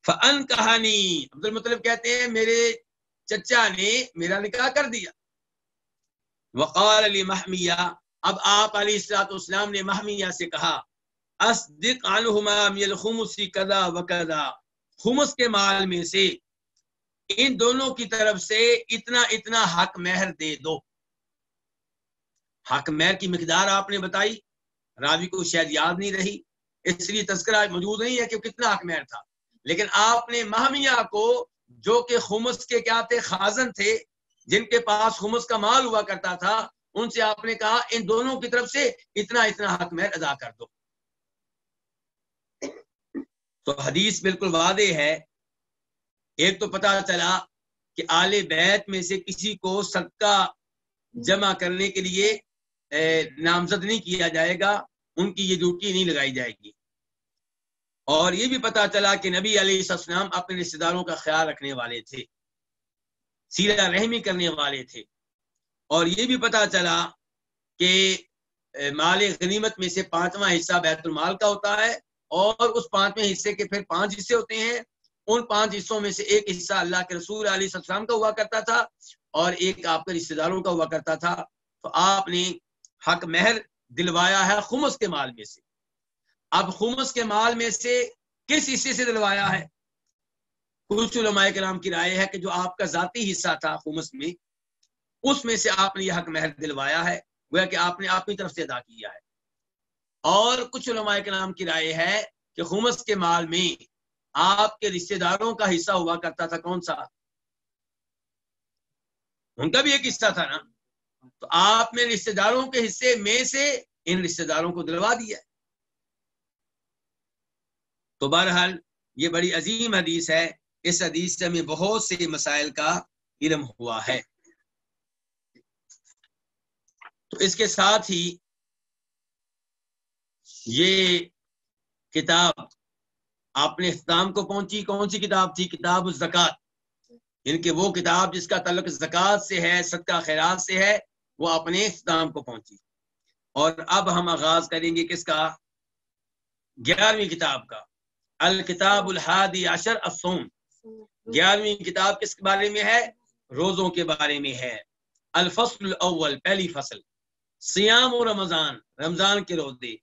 فأنکحنی، عبد المطلب کہتے ہیں میرے چچا نے میرا نکاح کر دیا. وقال لمحمیہ، اب آپ علیہ الصلوۃ والسلام نے محمیہ سے کہا اصدق عنہما من الخمس کذا وکذا، خمس کے مال میں سے ان دونوں کی طرف سے اتنا اتنا حق مہر دے دو. حق مہر کی مقدار آپ نے بتائی، راوی کو شاید یاد نہیں رہی، اس لیے تذکرہ موجود نہیں ہے کہ کتنا حق مہر تھا. لیکن آپ نے محمیہ کو، جو کہ خمس کے کیا تھے؟ خازن تھے، جن کے پاس خمس کا مال ہوا کرتا تھا، ان سے آپ نے کہا ان دونوں کی طرف سے اتنا اتنا حق مہر ادا کر دو. تو حدیث بالکل واضح ہے. ایک تو پتہ چلا کہ آل بیت میں سے کسی کو صدقہ جمع کرنے کے لیے نامزد نہیں کیا جائے گا، ان کی یہ ڈیوٹی نہیں لگائی جائے گی. اور یہ بھی پتہ چلا کہ نبی علیہ السلام اپنے رشتہ داروں کا خیال رکھنے والے تھے، صلہ رحمی کرنے والے تھے. اور یہ بھی پتہ چلا کہ مال غنیمت میں سے 5واں حصہ بیت المال کا ہوتا ہے، اور اس 5ویں حصے کے پھر 5 حصے ہوتے ہیں. ان 5 حصوں میں سے ایک حصہ اللہ کے رسول علیہ السلام کا ہوا کرتا تھا اور ایک آپ کے رشتہ داروں کا ہوا کرتا تھا. تو آپ نے حق مہر دلوایا ہے خمس کے مال میں سے. اب خمس کے مال میں سے کس حصے سے دلوایا ہے؟ کچھ علماء کرام کی رائے ہے کہ جو آپ کا ذاتی حصہ تھا خمس میں، اس میں سے آپ نے یہ حق مہر دلوایا ہے، گویا کہ آپ نے اپنی طرف سے ادا کیا ہے. اور کچھ علماء کرام کی رائے ہے کہ خمس کے مال میں آپ کے رشتہ داروں کا حصہ ہوا کرتا تھا. کون سا؟ ان کا بھی ایک حصہ تھا نا. تو آپ نے رشتہ داروں کے حصے میں سے ان رشتہ داروں کو دلوا دیا. تو بہرحال یہ بڑی عظیم حدیث ہے. اس حدیث سے ہمیں بہت سے مسائل کا علم ہوا ہے. تو اس کے ساتھ ہی یہ کتاب اپنے اختتام کو پہنچی. کون سی کتاب تھی؟ کتاب الزکات. ان کے وہ کتاب جس کا تعلق زکات سے ہے، صدقہ خیرات سے ہے، وہ اپنے اختتام کو پہنچی. اور اب ہم آغاز کریں گے کس کا؟ 11ویں کتاب کا، الکتاب الحادی عشر الصوم. 11ویں کتاب کس کے بارے میں ہے؟ روزوں کے بارے میں ہے. الفصل الاول، پہلی فصل، صیام و رمضان، رمضان کے روزے.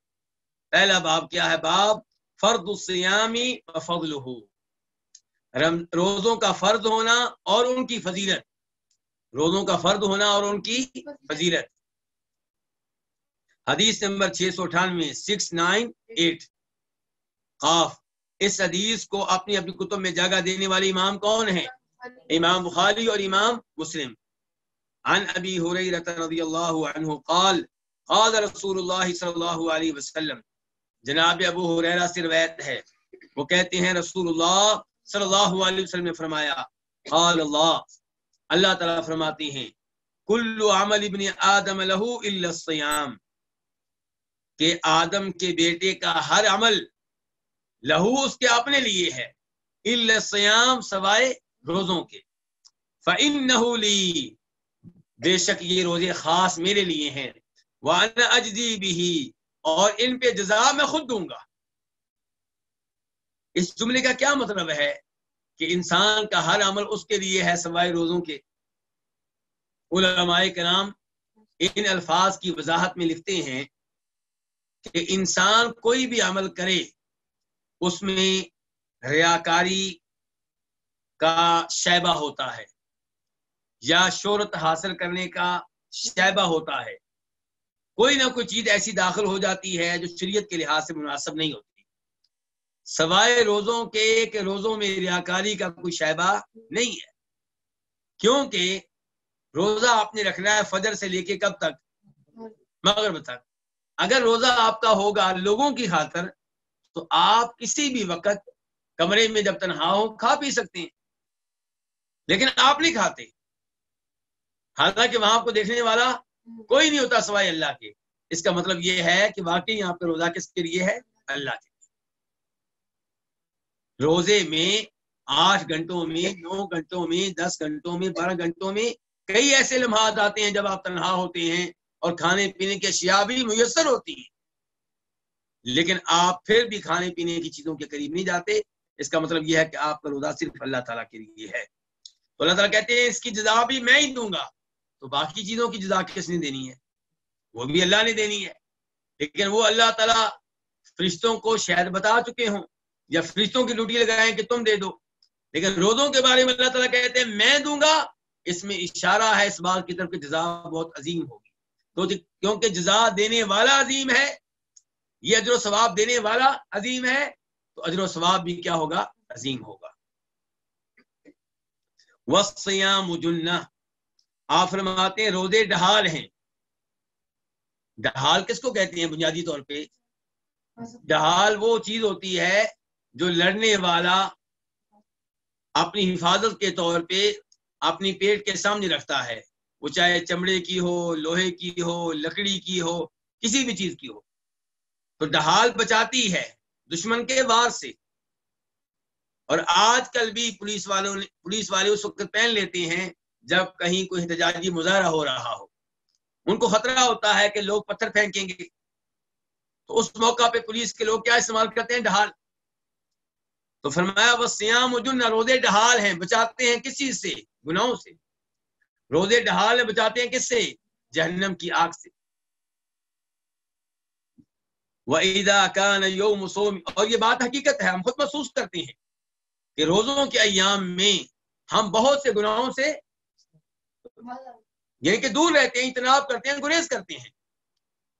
پہلا باب کیا ہے؟ باب فرض الصیام و فضلہ، روزوں کا فرض ہونا اور ان کی فضیلت. روزوں کا فرض ہونا اور ان کی فضیلت. حدیث نمبر 698، 698 قاف. اس حدیث کو اپنی کتب میں جگہ دینے والے امام کون ہیں؟ امام بخاری اور امام مسلم. عن ابی ہریرہ رضی اللہ عنہ قال قال رسول اللہ صلی اللہ علیہ وسلم، جناب ابو ہریرہ سے روایت ہے، وہ کہتے ہیں رسول اللہ صلی اللہ علیہ وسلم نے فرمایا، قال اللہ تعالیٰ فرماتے ہیں، کل عمل ابن آدم لہ الا الصیام، کہ آدم کے بیٹے کا ہر عمل لہو اس کے اپنے لیے ہے، الا الصیام سوائے روزوں کے، فإنہ لی، بے شک یہ روزے خاص میرے لیے ہیں، وأنا اجزی بہ، اور ان پہ جزا میں خود دوں گا۔ اس جملے کا کیا مطلب ہے کہ انسان کا ہر عمل اس کے لیے ہے سوائے روزوں کے؟ علماء کرام ان الفاظ کی وضاحت میں لکھتے ہیں کہ انسان کوئی بھی عمل کرے اس میں ریاکاری کا شیبہ ہوتا ہے یا شہرت حاصل کرنے کا شیبہ ہوتا ہے، کوئی نہ کوئی چیز ایسی داخل ہو جاتی ہے جو شریعت کے لحاظ سے مناسب نہیں ہوتی، سوائے روزوں کے کہ روزوں میں ریاکاری کا کوئی شیبہ نہیں ہے، کیونکہ روزہ آپ نے رکھنا ہے فجر سے لے کے کب تک؟ مغرب تک۔ اگر روزہ آپ کا ہوگا لوگوں کی خاطر تو آپ کسی بھی وقت کمرے میں جب تنہا ہو کھا پی سکتے ہیں، لیکن آپ نہیں کھاتے، حالانکہ وہاں آپ کو دیکھنے والا کوئی نہیں ہوتا سوائے اللہ کے۔ اس کا مطلب یہ ہے کہ واقعی آپ کا روزہ کس کے لیے ہے؟ اللہ کے۔ روزے میں 8 گھنٹوں میں، 9 گھنٹوں میں، 10 گھنٹوں میں، 12 گھنٹوں میں کئی ایسے لمحات آتے ہیں جب آپ تنہا ہوتے ہیں اور کھانے پینے کی اشیاء بھی میسر ہوتی ہیں، لیکن آپ پھر بھی کھانے پینے کی چیزوں کے قریب نہیں جاتے۔ اس کا مطلب یہ ہے کہ آپ کا روزہ صرف اللہ تعالیٰ کے لیے ہے۔ تو اللہ تعالیٰ کہتے ہیں اس کی جزا بھی میں ہی دوں گا، تو باقی چیزوں کی جزا کس نے دینی ہے؟ وہ بھی اللہ نے دینی ہے، لیکن وہ اللہ تعالیٰ فرشتوں کو شاید بتا چکے ہوں یا فرشتوں کی ڈیوٹی لگائیں کہ تم دے دو، لیکن روزوں کے بارے میں اللہ تعالیٰ کہتے ہیں میں دوں گا۔ اس میں اشارہ ہے اس بات کی طرف کہ جزا بہت عظیم ہوگی، تو کیونکہ جزا دینے والا عظیم ہے، یہ اجر و ثواب دینے والا عظیم ہے، تو اجر و ثواب بھی کیا ہوگا؟ عظیم ہوگا۔ والصیام جنہ، آپ فرماتے ہیں روزے ڈھال ہیں۔ ڈھال کس کو کہتے ہیں بنیادی طور پہ؟ ڈھال وہ چیز ہوتی ہے جو لڑنے والا اپنی حفاظت کے طور پہ اپنی پیٹ کے سامنے رکھتا ہے، وہ چاہے چمڑے کی ہو، لوہے کی ہو، لکڑی کی ہو، کسی بھی چیز کی ہو، تو ڈھال بچاتی ہے دشمن کے وار سے۔ اور آج کل بھی پولیس والے اس وقت پہن لیتے ہیں جب کہیں کوئی احتجاجی مظاہرہ ہو رہا ہو، ان کو خطرہ ہوتا ہے کہ لوگ پتھر پھینکیں گے، تو اس موقع پہ پولیس کے لوگ کیا استعمال کرتے ہیں؟ ڈھال۔ تو فرمایا والصیام جنہ، روزے ڈھال ہیں، بچاتے ہیں کس چیز سے؟ گناہوں سے۔ روزے ڈھال ہیں، بچاتے ہیں کس سے؟ جہنم کی آگ سے۔ وَإِذَا كَانَ يَوْمُ صَوْمٍ، اور یہ بات حقیقت ہے، ہم خود محسوس کرتے ہیں کہ روزوں کے ایام میں ہم بہت سے گناہوں سے یعنی کہ دور رہتے ہیں، اجتناب کرتے ہیں، گریز کرتے ہیں۔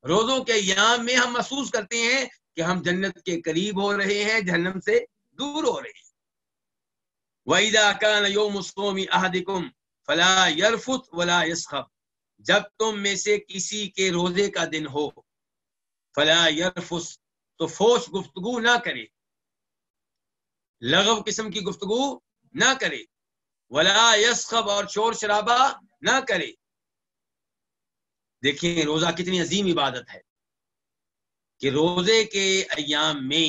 روزوں کے ایام میں ہم محسوس کرتے ہیں کہ ہم جنت کے قریب ہو رہے ہیں، جہنم سے دور ہو رہے ہیں۔ وَإِذَا كَانَ يَوْمُ الصَّوْمِ أَحَدِكُمْ فَلَا يَرْفُثْ وَلَا يَسْخَبْ، جب تم میں سے کسی کے روزے کا دن ہو، فَلَا يَرْفُثْ، تو فوش گفتگو نہ کرے، لغو قسم کی گفتگو نہ کرے، وَلَا يَسْخَبْ، اور شور شرابہ نہ کرے۔ دیکھیں روزہ کتنی عظیم عبادت ہے کہ روزے کے ایام میں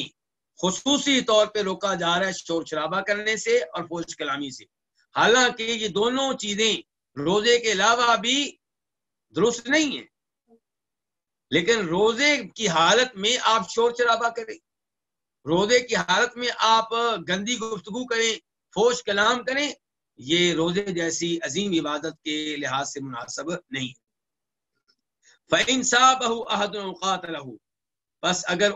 خصوصی طور پہ روکا جا رہا ہے شور شرابہ کرنے سے اور فحش کلامی سے، حالانکہ یہ دونوں چیزیں روزے کے علاوہ بھی درست نہیں ہیں، لیکن روزے کی حالت میں آپ شور شرابہ کریں، روزے کی حالت میں آپ گندی گفتگو کریں، فحش کلام کریں، یہ روزے جیسی عظیم عبادت کے لحاظ سے مناسب نہیں ہے۔ فَإِنْ صَابَهُ أَحَدٌ قَاتَلَهُ، بس اگر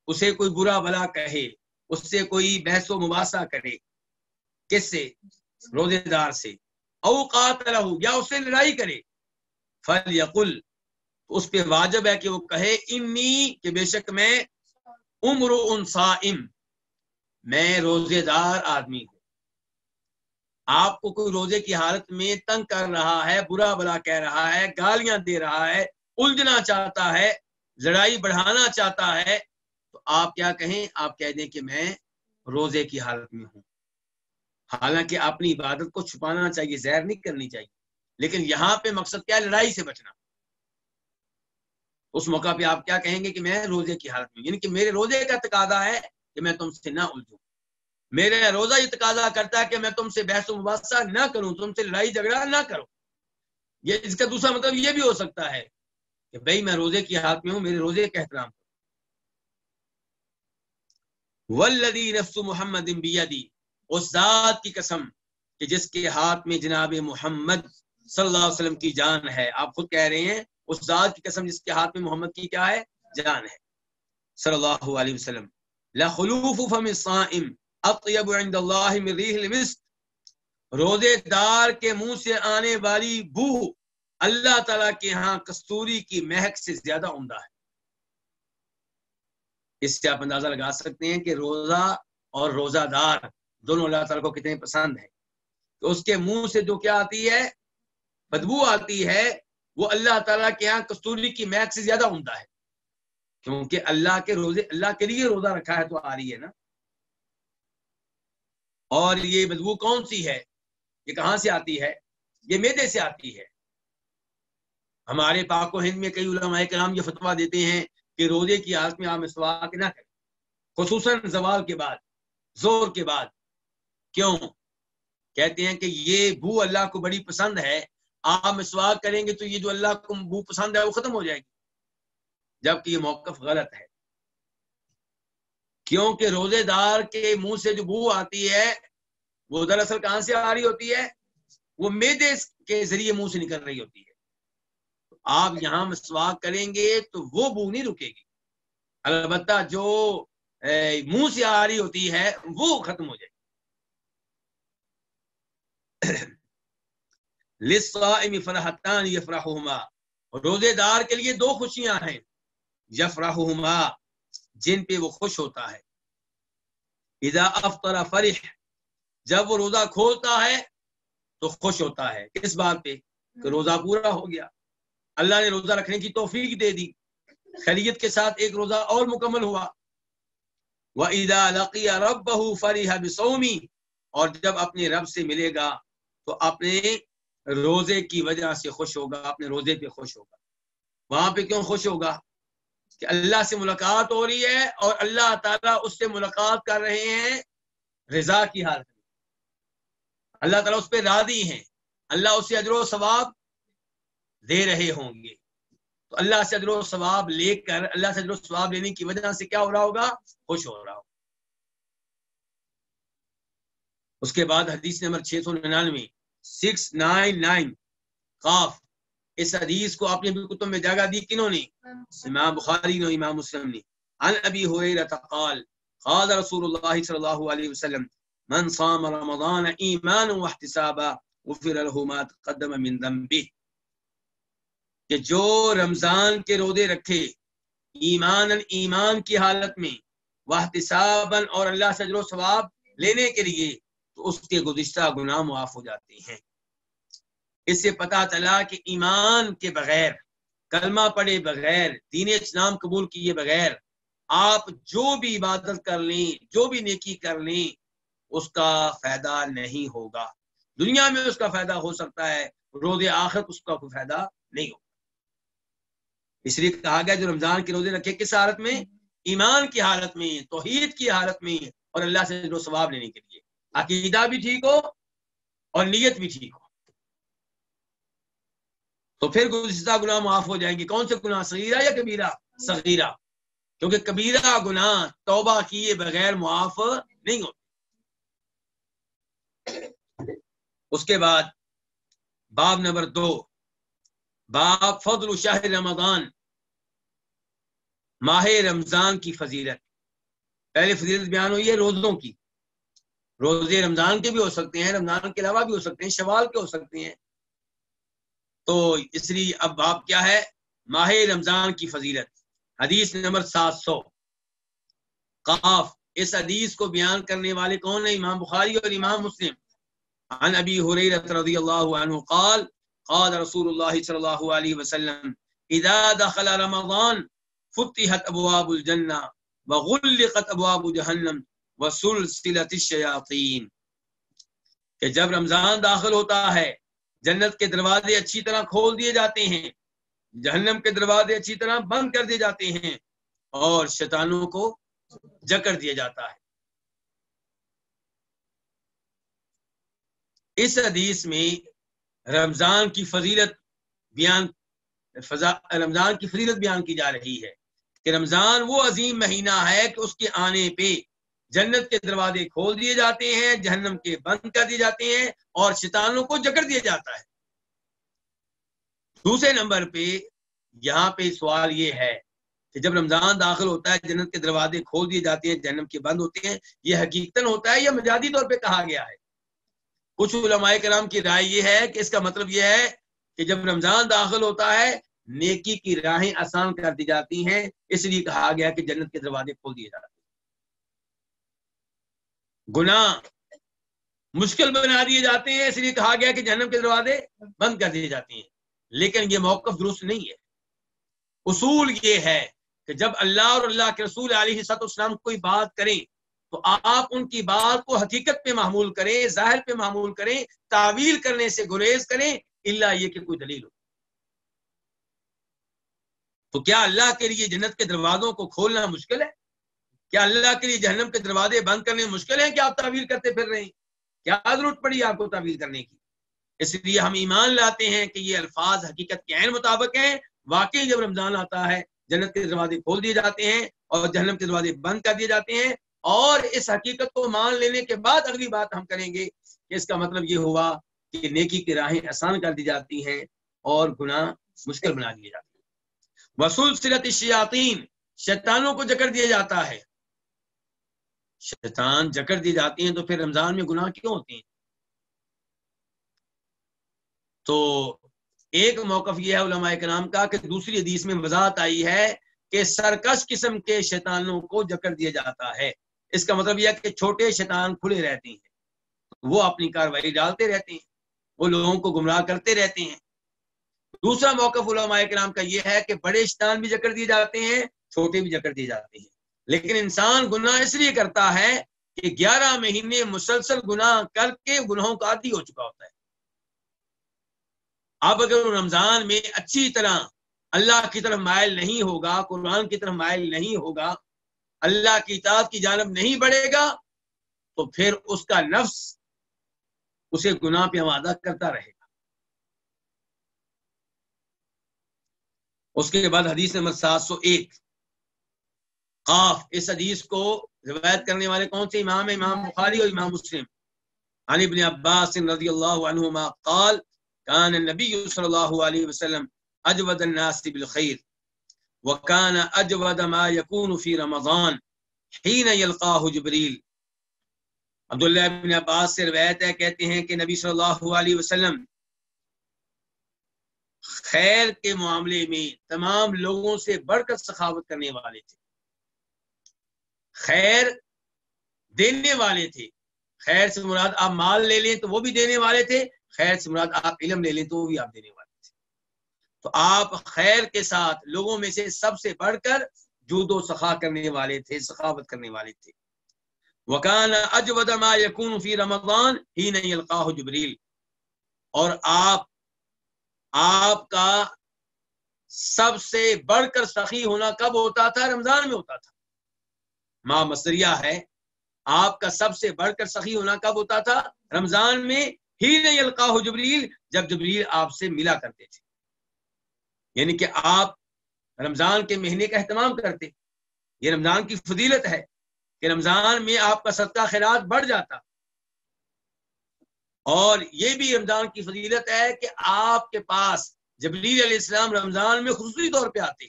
اسے کوئی برا بلا کہے، اس سے کوئی بحث و مباحثہ کرے، کس سے؟ روزے دار سے، او قاتلہ، یا اس سے لڑائی کرے، فَلْيَقُلْ، اس پہ واجب ہے کہ وہ کہے انی، کہ بے شک میں امرؤ صائم، میں روزے دار آدمی ہوں۔ آپ کو کوئی روزے کی حالت میں تنگ کر رہا ہے، برا بلا کہہ رہا ہے، گالیاں دے رہا ہے، الجھنا چاہتا ہے، لڑائی بڑھانا چاہتا ہے، تو آپ کیا کہیں؟ آپ کہہ دیں کہ میں روزے کی حالت میں ہوں۔ حالانکہ اپنی عبادت کو چھپانا چاہیے، زہر نہیں کرنی چاہیے، لیکن یہاں پہ مقصد کیا ہے؟ لڑائی سے بچنا۔ اس موقع پہ آپ کیا کہیں گے کہ میں روزے کی حالت میں، یعنی کہ میرے روزے کا تقاضا ہے کہ میں تم سے نہ الجھوں، میرا روزہ یہ تقاضا کرتا ہے کہ میں تم سے بحث و مباحثہ نہ کروں، تم سے لڑائی جھگڑا نہ کروں۔ یہ اس کا دوسرا مطلب یہ بھی ہو سکتا ہے کہ بھئی میں روزے کی حالت میں ہوں، میرے روزے کا احترام کروں۔ والذی نفس محمد بیدی، اس ذات کی قسم کہ جس کے ہاتھ میں جناب محمد صلی اللہ علیہ وسلم کی جان ہے۔ آپ خود کہہ رہے ہیں اس ذات کی قسم جس کے ہاتھ میں محمد کی کیا ہے؟ جان ہے، صلی اللہ علیہ وسلم۔ لخلوف فم الصائم اطیب عند اللہ من ریح المسک، روزے دار کے منہ سے آنے والی بو اللہ تعالیٰ کے ہاں کستوری کی مہک سے زیادہ عمدہ ہے۔ اس سے آپ اندازہ لگا سکتے ہیں کہ روزہ اور روزہ دار دونوں اللہ تعالیٰ کو کتنے پسند ہے۔ تو اس کے منہ سے جو کیا آتی ہے، بدبو آتی ہے، وہ اللہ تعالیٰ کے ہاں کستوری کی مہک سے زیادہ عمدہ ہے، کیونکہ اللہ کے روزے اللہ کے لیے روزہ رکھا ہے تو آ رہی ہے نا۔ اور یہ بدبو کون سی ہے؟ یہ کہاں سے آتی ہے؟ یہ معدے سے آتی ہے۔ ہمارے پاک و ہند میں کئی علماء کرام یہ فتویٰ دیتے ہیں کہ روزے کی حالت میں آپ مسواک نہ کریں، خصوصاً زوال کے بعد، زور کے بعد۔ کیوں؟ کہتے ہیں کہ یہ بو اللہ کو بڑی پسند ہے، آپ مسواک کریں گے تو یہ جو اللہ کو بو پسند ہے وہ ختم ہو جائے گی، جبکہ یہ موقف غلط ہے۔ کیونکہ روزے دار کے منہ سے جو بو آتی ہے وہ دراصل کہاں سے آ رہی ہوتی ہے؟ وہ معدے کے ذریعے منہ سے نکل رہی ہوتی ہے۔ آپ یہاں مسواک کریں گے تو وہ بو نہیں رکے گی، البتہ جو منہ سے آ رہی ہوتی ہے وہ ختم ہو جائے گی۔ للصائم فرحتان یفرحہما، روزے دار کے لیے دو خوشیاں ہیں، یفرحہما، جن پہ وہ خوش ہوتا ہے۔ اذا افطر فرح، جب وہ روزہ کھولتا ہے تو خوش ہوتا ہے، کس بات پہ؟ کہ روزہ پورا ہو گیا، اللہ نے روزہ رکھنے کی توفیق دے دی، خیریت کے ساتھ ایک روزہ اور مکمل ہوا۔ وَإِذَا لَقِيَ رَبَّهُ فَرِحَ بِصَوْمِهِ، اور جب اپنے رب سے ملے گا تو اپنے روزے کی وجہ سے خوش ہوگا، اپنے روزے پہ خوش ہوگا۔ وہاں پہ کیوں خوش ہوگا؟ کہ اللہ سے ملاقات ہو رہی ہے اور اللہ تعالیٰ اس سے ملاقات کر رہے ہیں رضا کی حالت میں، اللہ تعالیٰ اس پہ راضی ہیں، اللہ اسے اجر و ثواب دے رہے ہوں گے، تو اللہ سے اجر و ثواب لے کر، اللہ سے اجر و ثواب لینے کی وجہ سے کیا ہو رہا ہوگا؟ خوش ہو رہا ہوگا۔ اس کے بعد حدیث نمبر 699 699 قاف، اس حدیث کو اپنے کتب میں جگہ دی کنہوں نے؟ امام بخاری نے، امام مسلم نے۔ عن ابی ہریرہ قال قال رسول اللہ صلی اللہ علیہ وسلم من صام رمضان ایمانا واحتسابا غفر له ما تقدم من ذنبه، کہ جو رمضان کے روزے رکھے ایمان کی حالت میں، واحتسابا، اور اللہ سے اجر و ثواب لینے کے لیے، تو اس کے گزشتہ گناہ معاف ہو جاتے ہیں۔ اس سے پتہ چلا کہ ایمان کے بغیر، کلمہ پڑھے بغیر، دین اسلام قبول کیے بغیر آپ جو بھی عبادت کر لیں، جو بھی نیکی کر لیں، اس کا فائدہ نہیں ہوگا۔ دنیا میں اس کا فائدہ ہو سکتا ہے، روز آخرت اس کا کوئی فائدہ نہیں ہوگا۔ اس لیے کہا گیا جو رمضان کے روزے رکھے کس حالت میں؟ ایمان کی حالت میں، توحید کی حالت میں، اور اللہ سے جو ثواب لینے کے لیے، عقیدہ بھی ٹھیک ہو اور نیت بھی ٹھیک ہو، تو پھر گزشتہ گناہ معاف ہو جائیں گے۔ کون سے گناہ؟ صغیرہ یا کبیرہ؟ صغیرہ، کیونکہ کبیرہ گناہ توبہ کیے بغیر معاف نہیں ہوتے۔ اس کے بعد باب نمبر 2، باب فضل شہر رمضان، ماہ رمضان کی فضیلت۔ پہلے فضیلت بیان ہوئی ہے روزوں کی، روزے رمضان کے بھی ہو سکتے ہیں، رمضان کے علاوہ بھی ہو سکتے ہیں، شوال کے ہو سکتے ہیں، تو اس لیے اب باب کیا ہے؟ ماہ رمضان کی فضیلت۔ حدیث نمبر 700 قاف، اس حدیث کو بیان کرنے والے کون ہیں؟ امام بخاری اور امام مسلم۔ عن ابی ہریرہ رضی اللہ عنہ قال قال رسول اللہ صلی اللہ علیہ وسلم اذا دخل رمضان فتحت ابواب الجنہ وغلقت ابواب جہنم وسلسلت الشیاطین، کہ جب رمضان داخل ہوتا ہے جنت کے دروازے اچھی طرح کھول دیے جاتے ہیں، جہنم کے دروازے اچھی طرح بند کر دیے جاتے ہیں، اور شیطانوں کو جکڑ دیا جاتا ہے۔ اس حدیث میں رمضان کی فضیلت بیان کی جا رہی ہے کہ رمضان وہ عظیم مہینہ ہے کہ اس کے آنے پہ جنت کے دروازے کھول دیے جاتے ہیں، جہنم کے بند کر دیے جاتے ہیں، اور شیطانوں کو جکڑ دیا جاتا ہے۔ دوسرے نمبر پہ یہاں پہ سوال یہ ہے کہ جب رمضان داخل ہوتا ہے جنت کے دروازے کھول دیے جاتے ہیں، جہنم کے بند ہوتے ہیں، یہ حقیقتاً ہوتا ہے یا مجازی طور پہ کہا گیا ہے؟ کچھ علماء کرام کی رائے یہ ہے کہ اس کا مطلب یہ ہے کہ جب رمضان داخل ہوتا ہے نیکی کی راہیں آسان کر دی جاتی ہیں، اس لیے کہا گیا کہ جنت کے دروازے کھول دیے جاتے ہیں۔ گناہ مشکل بنا دیے جاتے ہیں، اس لیے کہا گیا کہ جہنم کے دروازے بند کر دیے جاتے ہیں، لیکن یہ موقف درست نہیں ہے۔ اصول یہ ہے کہ جب اللہ اور اللہ کے رسول علیہ السلام کوئی بات کریں تو آپ ان کی بات کو حقیقت پہ معمول کریں، ظاہر پہ معمول کریں، تعویل کرنے سے گریز کریں، الا یہ کہ کوئی دلیل ہو۔ تو کیا اللہ کے لیے جنت کے دروازوں کو کھولنا مشکل ہے؟ کیا اللہ کے لیے جہنم کے دروازے بند کرنے مشکل ہیں کہ آپ تعویل کرتے پھر رہے ہیں؟ کیا ضرورت پڑی آپ کو تعویل کرنے کی؟ اس لیے ہم ایمان لاتے ہیں کہ یہ الفاظ حقیقت کے عین مطابق ہیں۔ واقعی جب رمضان آتا ہے جنت کے دروازے کھول دیے جاتے ہیں اور جہنم کے دروازے بند کر دیے جاتے ہیں، اور اس حقیقت کو مان لینے کے بعد اگلی بات ہم کریں گے کہ اس کا مطلب یہ ہوا کہ نیکی کی راہیں آسان کر دی جاتی ہیں اور گناہ مشکل بنا دیے جاتے ہیں۔ وسلسلۃ الشیاطین، شیطانوں کو جکڑ دیا جاتا ہے۔ شیطان جکڑ دی جاتی ہیں تو پھر رمضان میں گناہ کیوں ہوتے ہیں؟ تو ایک موقف یہ ہے علماء کرام کا کہ دوسری حدیث میں وضاحت آئی ہے کہ سرکش قسم کے شیطانوں کو جکڑ دیا جاتا ہے۔ اس کا مطلب یہ ہے کہ چھوٹے شیطان کھلے رہتے ہیں، وہ اپنی کارروائی ڈالتے رہتے ہیں، وہ لوگوں کو گمراہ کرتے رہتے ہیں۔ دوسرا موقف علماء کرام کا یہ ہے کہ بڑے شیطان بھی جکڑ دیے جاتے ہیں، چھوٹے بھی جکڑ دیے جاتے ہیں، لیکن انسان گناہ اس لیے کرتا ہے کہ 11 مہینے مسلسل گناہ کر کے گناہوں کا عادی ہو چکا ہوتا ہے۔ اب اگر رمضان میں اچھی طرح اللہ کی طرف مائل نہیں ہوگا، قرآن کی طرف مائل نہیں ہوگا، اللہ کی اطاعت کی جانب نہیں بڑھے گا، تو پھر اس کا نفس اسے گناہ پہ آمادہ کرتا رہے گا۔ اس کے بعد حدیث نمبر 701 قاف، اس حدیث کو روایت کرنے والے کون سے امام ہیں؟ امام بخاری اور امام مسلم۔ عن ابن عباس رضی اللہ عنہما قال كان النبي صلی اللہ علیہ وسلم اجود الناس بالخير وكان اجود ما يكون في رمضان حين يلقاه جبريل۔ عبداللہ ابن عباس سے روایت ہے، کہتے ہیں کہ نبی صلی اللہ علیہ وسلم خیر کے معاملے میں تمام لوگوں سے بڑھ کر سخاوت کرنے والے تھے، خیر دینے والے تھے۔ خیر سے مراد آپ مال لے لیں تو وہ بھی دینے والے تھے، خیر سے مراد آپ علم لے لیں تو وہ بھی آپ دینے والے تھے۔ تو آپ خیر کے ساتھ لوگوں میں سے سب سے بڑھ کر جود و سخا کرنے والے تھے، سخاوت کرنے والے تھے۔ وَكَانَ أَجْوَدَ مَا يَكُونُ فِي رَمَضَانَ حِينَ يَلْقَاهُ جبریل، اور آپ کا سب سے بڑھ کر سخی ہونا کب ہوتا تھا؟ رمضان میں ہوتا تھا۔ ماں مصریہ ہے، آپ کا سب سے بڑھ کر سخی ہونا کب ہوتا تھا؟ رمضان میں، حین یلقاہ جبریل، جب جبریل آپ سے ملا کرتے تھے، یعنی کہ آپ رمضان کے مہینے کا اہتمام کرتے۔ یہ رمضان کی فضیلت ہے کہ رمضان میں آپ کا صدقہ خیرات بڑھ جاتا، اور یہ بھی رمضان کی فضیلت ہے کہ آپ کے پاس جبریل علیہ السلام رمضان میں خصوصی طور پہ آتے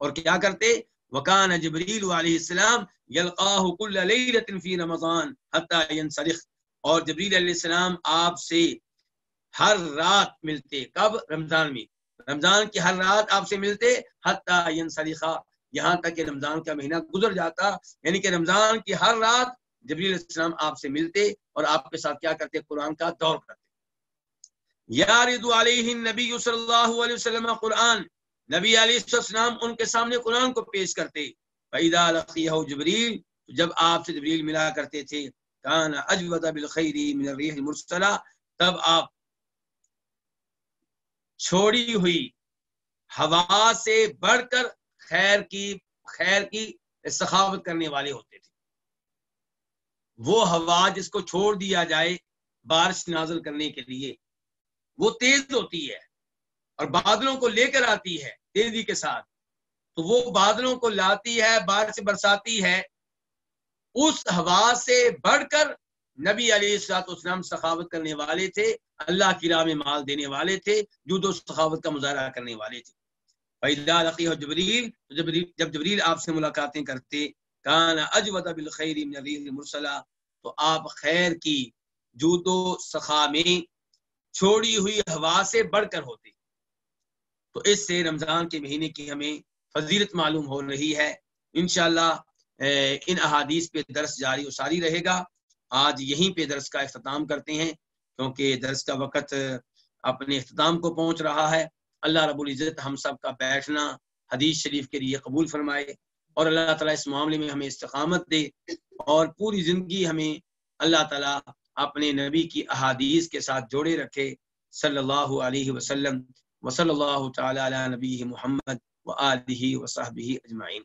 اور کیا کرتے؟ وکان جبریل علیہ السلام یلقاہ کل لیلۃ فی رمضان حتی ینسلخ، اور جبریل علیہ السلام آپ سے ہر رات ملتے۔ کب؟ رمضان میں، رمضان کی ہر رات آپ سے ملتے، حتی ینسلخ، یہاں تک کہ رمضان کا مہینہ گزر جاتا، یعنی کہ رمضان کی ہر رات جبریل علیہ السلام آپ سے ملتے اور آپ کے ساتھ کیا کرتے؟ قرآن کا دور کرتے. یارد علیہ النبی صلی اللہ علیہ وسلم قرآن، نبی علیہ السلام ان کے سامنے قرآن کو پیش کرتے. فَإِذَا لَقِيَهُ جبریل، جب آپ سے جبریل ملا کرتے تھے، کان اجود بالخیر من الريح المرسلہ، تب آپ چھوڑی ہوئی ہوا سے بڑھ کر خیر کی سخاوت کرنے والے ہوتے تھے. وہ ہوا جس کو چھوڑ دیا جائے بارش نازل کرنے کے لیے، وہ تیز ہوتی ہے اور بادلوں کو لے کر آتی ہے تیزی کے ساتھ، تو وہ بادلوں کو لاتی ہے، بارش برساتی ہے. اس ہوا سے بڑھ کر نبی علیہ الصلوۃ والسلام سخاوت کرنے والے تھے، اللہ کی راہ میں مال دینے والے تھے، جود و سخاوت کا مظاہرہ کرنے والے تھے. فَإِذَا لَقِيَهُ جبریل، جب جبریل آپ سے ملاقاتیں کرتے، کان اجود بالخیر من الريح المرسلہ، تو آپ خیر کی جود و سخا میں چھوڑی ہوئی ہوا سے بڑھ کر ہوتے. تو اس سے رمضان کے مہینے کی ہمیں فضیلت معلوم ہو رہی ہے. انشاءاللہ ان احادیث پہ درس جاری و ساری رہے گا. آج یہیں پہ درس کا اختتام کرتے ہیں، کیونکہ درس کا وقت اپنے اختتام کو پہنچ رہا ہے. اللہ رب العزت ہم سب کا بیٹھنا حدیث شریف کے لیے قبول فرمائے، اور اللہ تعالیٰ اس معاملے میں ہمیں استقامت دے، اور پوری زندگی ہمیں اللہ تعالیٰ اپنے نبی کی احادیث کے ساتھ جوڑے رکھے. صلی اللہ علیہ وسلم وصلی اللہ تعالی علی نبی محمد وآلہ وصحبہ اجمعین.